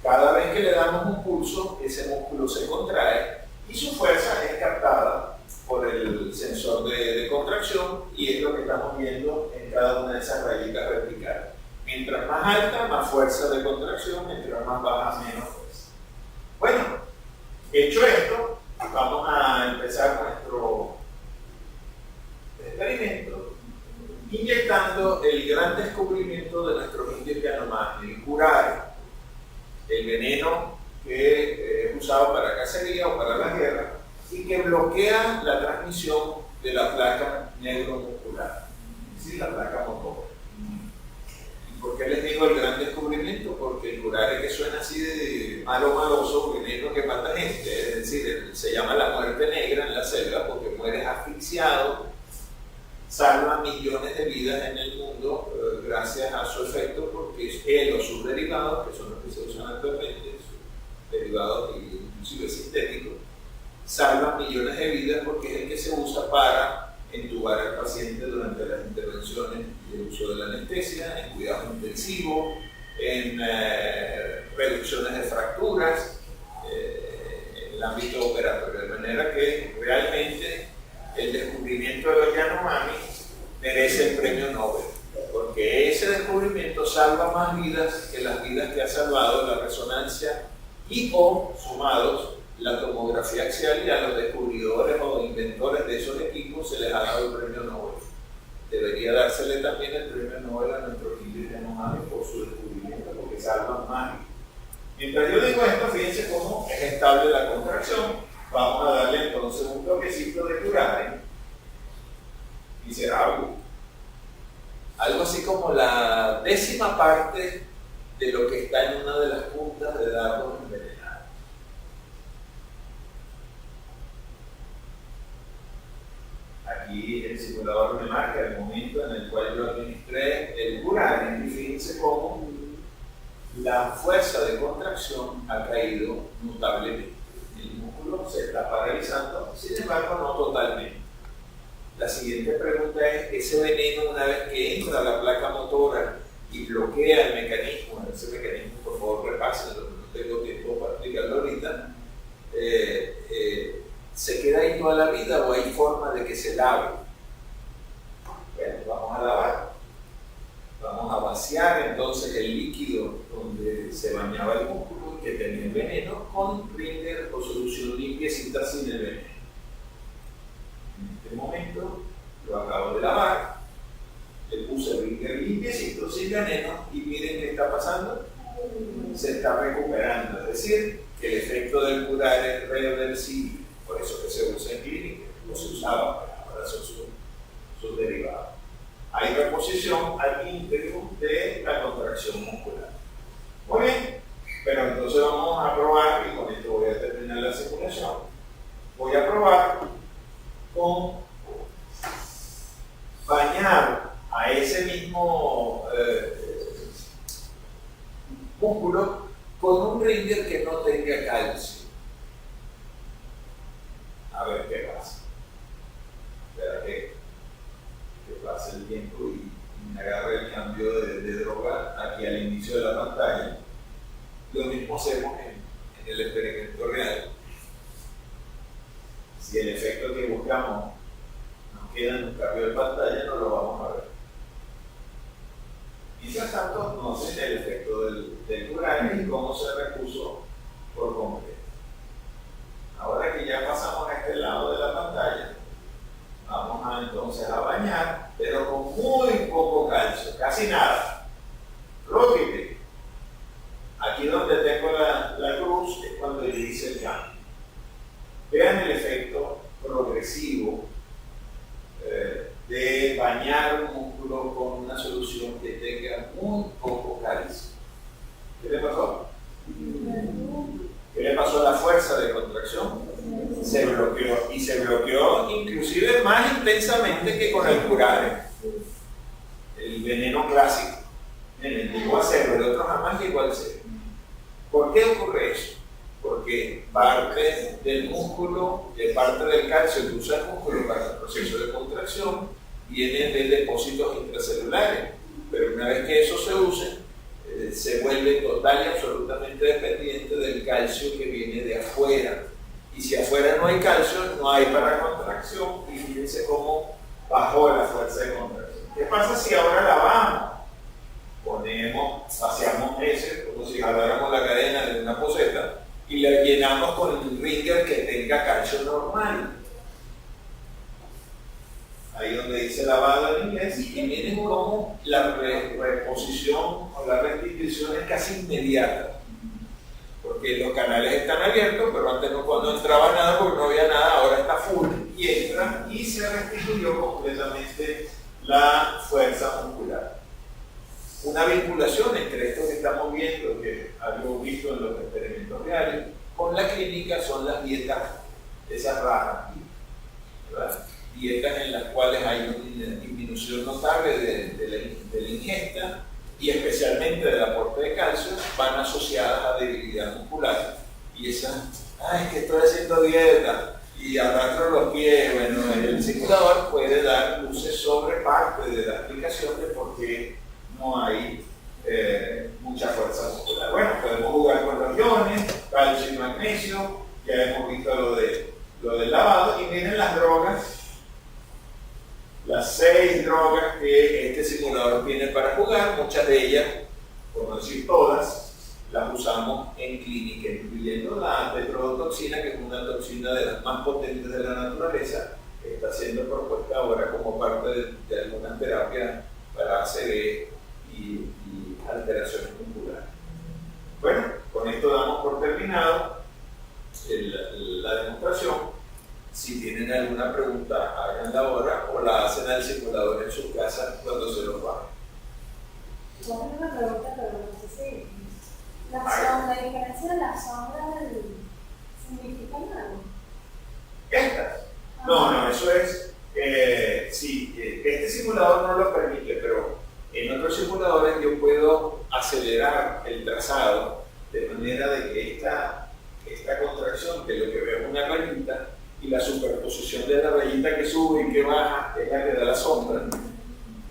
Cada vez que le damos un pulso, ese músculo se contrae y su fuerza es captada por el sensor de contracción, y es lo que estamos viendo en cada una de esas rayitas verticales. Mientras más alta, más fuerza de contracción; mientras más baja, menos fuerza. Bueno, hecho esto, vamos a empezar nuestro experimento inyectando el gran descubrimiento de nuestro indio Yanomami, el curare, el veneno que es usado para cacería o para la guerra y que bloquea la transmisión de la placa neuromuscular, es decir, la placa motora. ¿Y por qué les digo el gran descubrimiento? Porque el curare, que suena así de maloso, veneno que mata gente, es decir, se llama la muerte negra en la selva porque mueres asfixiado, salva millones de vidas en el mundo gracias a su efecto, porque él o sus derivados, que son los que se usan actualmente, sus derivados y salva millones de vidas porque es el que se usa para entubar al paciente durante las intervenciones de uso de la anestesia, en cuidados intensivos, en reducciones de fracturas, en el ámbito operatorio. De manera que realmente el descubrimiento de los Yanomami merece el premio Nobel, porque ese descubrimiento salva más vidas que las vidas que ha salvado la resonancia y o sumados la tomografía axial, y a los descubridores o inventores de esos equipos se les ha dado el premio Nobel. Debería dársele también el premio Nobel a nuestro equipo Yanomami por su descubrimiento, porque salvan más. Mientras yo digo esto, fíjense cómo es estable la contracción. Vamos a darle entonces un toquecito de curare y será algo así como la 10ª parte de lo que está en una de las puntas de dardos envenenados. Aquí el simulador me marca el momento en el cual yo administré el curare, y fíjense cómo la fuerza de contracción ha caído notablemente. El músculo se está paralizando, sin embargo no totalmente. La siguiente pregunta es: ese veneno, una vez que entra a la placa motora y bloquea el mecanismo, ese mecanismo por favor repásenlo, no tengo tiempo para explicarlo ahorita, ¿se queda ahí toda la vida o hay forma de que se lave? Bueno, vamos a lavar. Vamos a vaciar entonces el líquido donde se bañaba el músculo y que tenía el veneno con Ringer o solución limpiecita sin el veneno. En este momento lo acabo de lavar, le puse Ringer limpiecito sin veneno y miren qué está pasando. Se está recuperando, es decir, que el efecto del curare es reversible. Por eso que se usa en clínica, no se usaba, ahora son sus derivados. Hay reposición al íntegro de la contracción muscular. Muy bien, pero entonces vamos a probar, y con esto voy a terminar la simulación. Voy a probar con bañar a ese mismo músculo con un Ringer que no tenga calcio. A ver qué pasa. Espera que pase el tiempo y me agarre el cambio de droga aquí al inicio de la pantalla. Lo mismo hacemos en el experimento real. Si el efecto que buscamos nos queda en un cambio de pantalla, no lo vamos a ver. Mientras tanto, no sé el efecto del curare y cómo se repuso por completo. Ahora que ya pasamos a este lado de la pantalla, vamos entonces a bañar, pero con muy poco calcio, casi nada. Róquete. Aquí donde tengo la cruz es cuando yo hice el cambio. Vean el efecto progresivo de bañar un músculo con una solución que tenga muy poco calcio. ¿Qué le pasó? ¿Qué le pasó a la fuerza de contracción? Se bloqueó, y se bloqueó inclusive más intensamente que con el curare, el veneno clásico. Llegó a cero, el otro jamás llegó al cero. ¿Por qué ocurre eso? Porque parte del músculo, parte del calcio que usa el músculo para el proceso de contracción viene de depósitos intracelulares, pero una vez que eso se use, se vuelve total y absolutamente dependiente del calcio que viene de afuera. Y si afuera no hay calcio, no hay para contracción, y fíjense cómo bajó la fuerza de contracción. ¿Qué pasa si ahora lavamos? Vaciamos ese, como si jaláramos la cadena de una poseta, y la llenamos con un Ringer que tenga calcio normal. Ahí donde dice lavado en inglés, y miren cómo la reposición o la restitución es casi inmediata. Porque los canales están abiertos, pero antes no entraba nada porque no había nada, ahora está full y entra y se restituyó completamente la fuerza muscular. Una vinculación entre esto que estamos viendo, que habíamos visto en los experimentos reales, con la clínica son las dietas, esas raras, ¿verdad? Dietas en las cuales hay una disminución notable de la ingesta y especialmente del aporte de calcio, van asociadas a debilidad muscular. Y esa, es que estoy haciendo dieta, y arrastro los pies. Bueno, el simulador puede dar luces sobre parte de la explicación de por qué no hay mucha fuerza muscular. Bueno, podemos jugar con los iones, calcio y magnesio, ya hemos visto lo del lavado, y miren las drogas, las 6 drogas que este simulador tiene para jugar. Muchas de ellas, por no decir todas, las usamos en clínica, incluyendo la tetrodotoxina, que es una toxina de las más potentes de la naturaleza, que está siendo propuesta ahora como parte de algunas terapias para ACV y alteraciones musculares. Bueno, con esto damos por terminado la demostración. Si tienen alguna pregunta, háganla ahora o la hacen al simulador en su casa cuando se los bajen. Tengo una pregunta, pero no sé si la diferencia de la sombra significa algo. ¿Estas? No, eso es, sí, este simulador no lo permite, pero en otros simuladores yo puedo acelerar el trazado de manera de que esta contracción, que lo que veo es una rayita, y la superposición de la rayita que sube y que baja es la que da la sombra.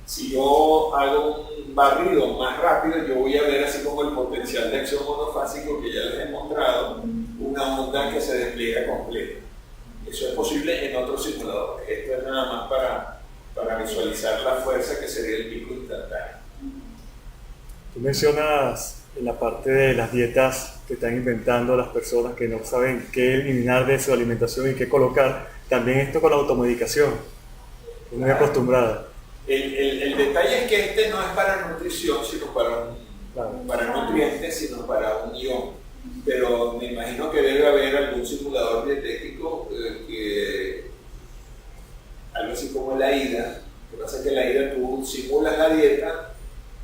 Si yo hago un barrido más rápido, yo voy a ver, así como el potencial de acción monofásico que ya les he mostrado, una onda que se despliega completa. Eso es posible en otros simuladores. Esto es nada más para visualizar la fuerza que sería el pico instantáneo. Tú mencionas en la parte de las dietas que están inventando las personas que no saben qué eliminar de su alimentación y qué colocar. También esto con la automedicación, uno es acostumbrada. El detalle es que este no es para nutrición, sino para nutrientes, sino para un ion. Pero me imagino que debe haber algún simulador dietético algo así como la AIDA. Lo que pasa es que la AIDA tú simulas la dieta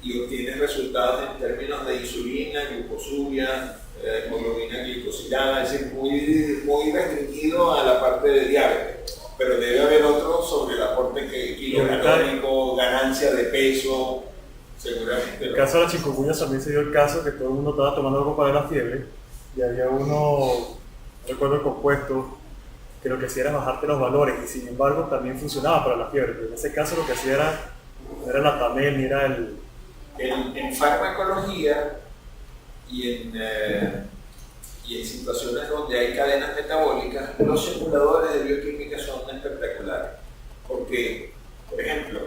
y obtienes resultados en términos de insulina, glucosuria, hemoglobina glicosilada, es decir, muy restringido a la parte de diabetes. Pero debe haber otro sobre el aporte kilocalórico, ganancia de peso, seguramente. En el caso de la chikungunya también se dio el caso que todo el mundo estaba tomando algo para la fiebre y había uno, no recuerdo el compuesto, que lo que hacía era bajarte los valores y sin embargo también funcionaba para la fiebre, pero en ese caso lo que hacía no era la TAMEL ni era el... En farmacología y en situaciones donde hay cadenas metabólicas, los simuladores de bioquímica son espectaculares. Porque, por ejemplo,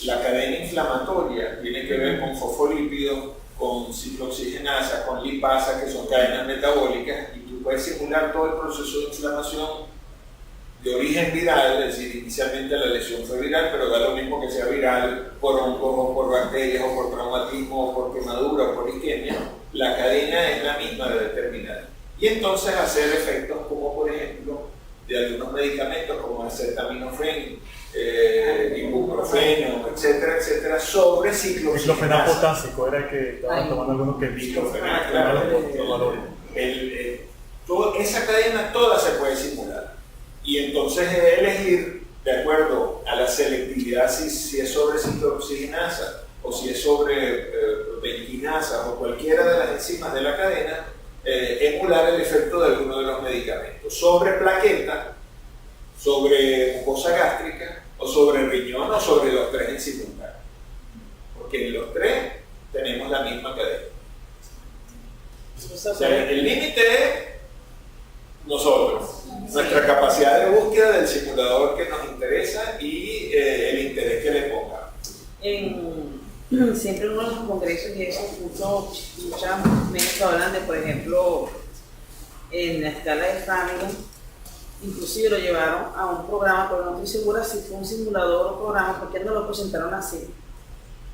la cadena inflamatoria tiene que ver con fosfolípidos, con ciclooxigenasa, con lipasa, que son cadenas metabólicas, y tú puedes simular todo el proceso de inflamación de origen viral, es decir, inicialmente la lesión fue viral, pero da lo mismo que sea viral por hongos o por bacterias o por traumatismo o por quemadura o por isquemia, la cadena es la misma de determinar. Y entonces hacer efectos como, por ejemplo, de algunos medicamentos como acetaminofén, ibuprofeno, etcétera, etcétera, sobre ciclofenaco. Ciclofenaco potásico era el que estaban tomando algunos que ciclofenaco, claro. Esa cadena toda se puede simular. Y entonces elegir, de acuerdo a la selectividad, si es sobre ciclooxigenasa o si es sobre proteinquinasa o cualquiera de las enzimas de la cadena, emular el efecto de alguno de los medicamentos sobre plaqueta, sobre mucosa gástrica o sobre riñón o sobre los tres en simultáneo. Porque en los tres tenemos la misma cadena. O sea, el límite es nosotros, nuestra capacidad de búsqueda del simulador que nos interesa y el interés que le ponga. Siempre uno de los congresos y eso, muchas médicos hablan de, por ejemplo, en la escala de Framingham, inclusive lo llevaron a un programa, pero no estoy segura si fue un simulador o programa, porque no lo presentaron así,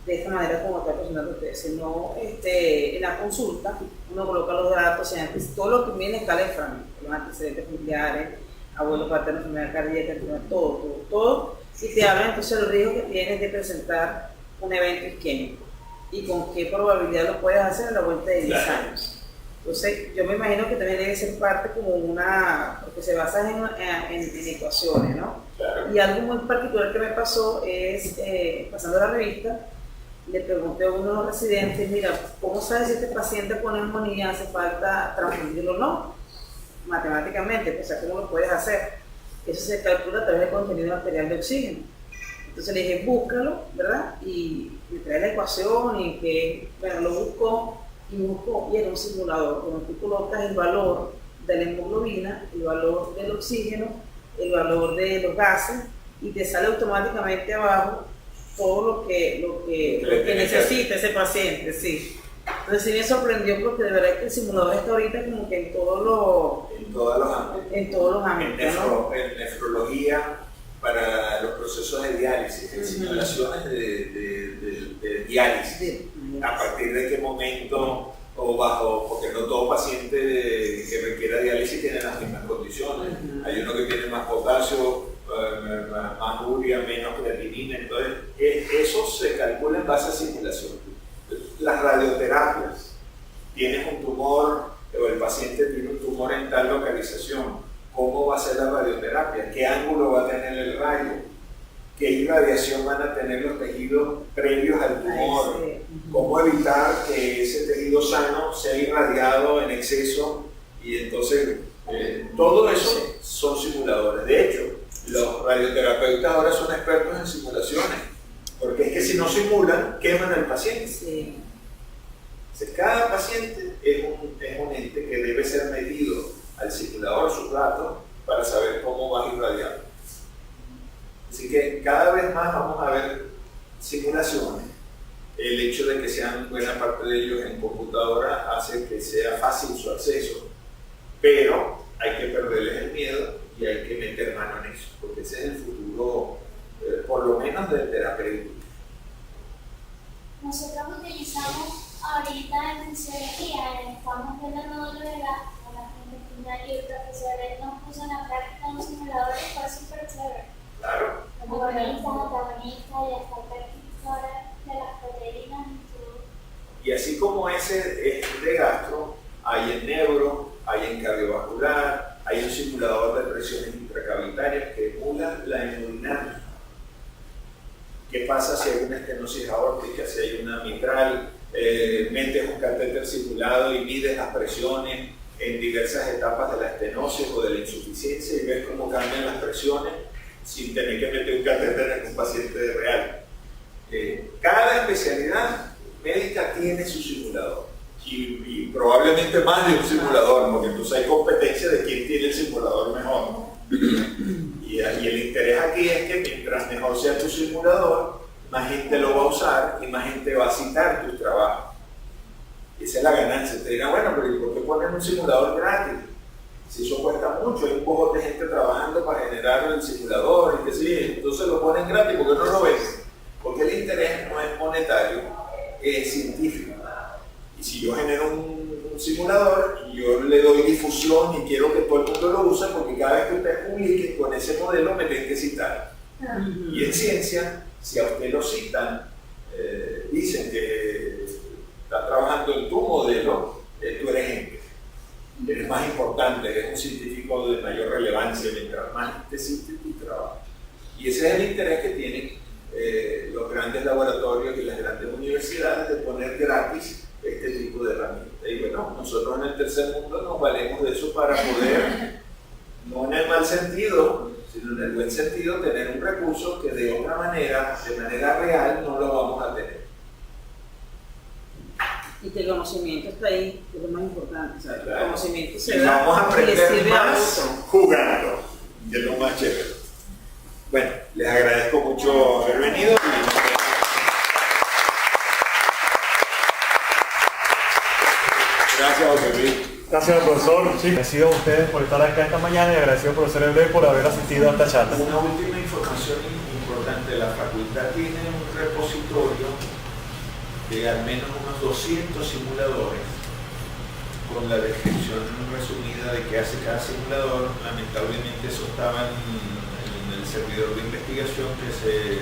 de esta manera como está presentando ustedes, sino en la consulta uno coloca los datos, o sea, todo lo que viene en escala de Framingham, los antecedentes familiares, abuelos paternos, enfermedad cardíaca, todo, y te hablan entonces del riesgo que tienes de presentar un evento isquémico y con qué probabilidad lo puedes hacer a la vuelta de 10 años. Entonces, yo me imagino que también debe ser parte como porque se basa en ecuaciones, ¿no? Claro. Y algo muy particular que me pasó es, pasando la revista, le pregunté a uno de los residentes, mira, ¿cómo sabes si este paciente con neumonía hace falta transfundirlo o no? Matemáticamente, o sea, ¿cómo lo puedes hacer? Eso se calcula a través del contenido arterial de oxígeno. Entonces le dije, búscalo, ¿verdad? Y me trae la ecuación y que, bueno, lo buscó y era un simulador. Cuando tú colocas el valor de la hemoglobina, el valor del oxígeno, el valor de los gases, y te sale automáticamente abajo todo lo que necesita ese paciente, sí. Entonces sí me sorprendió porque de verdad que el simulador está ahorita como que en todos los ámbitos. ¿No? En nefrología, para los procesos de diálisis, en simulaciones de diálisis, Sí. a partir de qué momento o bajo, porque no todo paciente que requiera diálisis tiene las mismas condiciones. Hay uno que tiene más potasio, más urea, menos creatinina, entonces eso se calcula en base a simulación. Las radioterapias, tienes un tumor o el paciente tiene un tumor en tal localización, ¿cómo va a ser la radioterapia? ¿Qué ángulo va a tener el rayo? ¿Qué irradiación van a tener los tejidos previos al tumor? ¿Cómo evitar que ese tejido sano sea irradiado en exceso? Y entonces, todo eso son simuladores. De hecho, los radioterapeutas ahora son expertos en simulaciones, porque es que si no simulan, queman al paciente. Sí. Entonces, cada paciente es un ente que debe ser medido al simulador, sus datos, para saber cómo va a irradiar. Así que cada vez más vamos a ver simulaciones. El hecho de que sean buena parte de ellos en computadora hace que sea fácil su acceso, pero hay que perderles el miedo y hay que meter mano en eso, porque ese es el futuro, por lo menos del terapéutico. Nosotros utilizamos ahorita en fisiología, estamos viendo el nódulo de la intestinal y el profesor nos puso en la práctica un simulador y fue súper chévere. Claro. Agonistas, antagonistas y hasta predictores de las proteínas y todo. Y así como ese es de gastro, hay en neuro, hay en cardiovascular, hay un simulador de presiones intracavitarias que emula la hemodinámica. ¿Qué pasa si hay una estenosis aórtica, si hay una mitral? Metes un catéter simulado y mides las presiones en diversas etapas de la estenosis o de la insuficiencia y ves cómo cambian las presiones sin tener que meter un catéter en un paciente real. Cada especialidad médica tiene su simulador y probablemente más de un simulador, porque entonces hay competencia de quién tiene el simulador mejor. Y el interés aquí es que mientras mejor sea tu simulador, más gente lo va a usar y más gente va a citar tu trabajo. Y esa es la ganancia. Te dirán, bueno, pero ¿y por qué ponen un simulador gratis? Si eso cuesta mucho, hay un poco de gente trabajando para generar el simulador y que sí, entonces lo ponen gratis, ¿por qué no lo ves? Porque el interés no es monetario, es científico. Y si yo genero un simulador y yo le doy difusión y quiero que todo el mundo lo use, porque cada vez que usted publique con ese modelo me tienen que citar. Y en ciencia, si a usted lo citan, dicen que está trabajando en tu modelo, tú eres gente. Eres más importante, eres un científico de mayor relevancia mientras más te cite tu trabajo. Y ese es el interés que tienen los grandes laboratorios y las grandes universidades de poner gratis este tipo de herramientas. Y bueno, nosotros en el tercer mundo nos valemos de eso para poder, no en el mal sentido, sino en el buen sentido, tener un recurso que de otra manera, de manera real, no lo vamos a tener. Y que el conocimiento está ahí, que es lo más importante. ¿Sabes? Claro. El conocimiento se Y da vamos a y le aprender sirve a más otro. jugando, que es lo más chévere. Bueno, les agradezco mucho haber venido. Gracias, José Luis. Gracias, profesor. Sí, agradecido a ustedes por estar acá esta mañana y agradecido al profesor Ebrey por haber asistido a esta charla. Una última información importante: la facultad tiene un repositorio de al menos unos 200 simuladores con la descripción resumida de qué hace cada simulador. Lamentablemente eso estaba en el servidor de investigación que se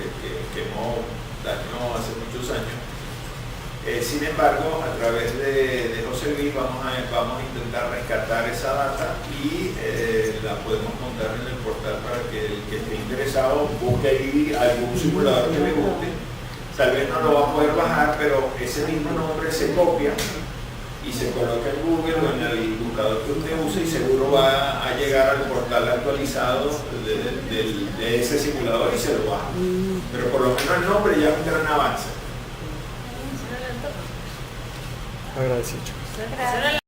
quemó, dañó hace muchos años. Sin embargo, a través de José Luis vamos a intentar rescatar esa data y la podemos montar en el portal para que el que esté interesado busque ahí algún simulador que le guste. Tal vez no lo va a poder bajar, pero ese mismo nombre se copia y se coloca en Google o en el buscador que usted use y seguro va a llegar al portal actualizado de ese simulador y se lo baja. Pero por lo menos el nombre ya es un gran avance. Agradecido. Gracias.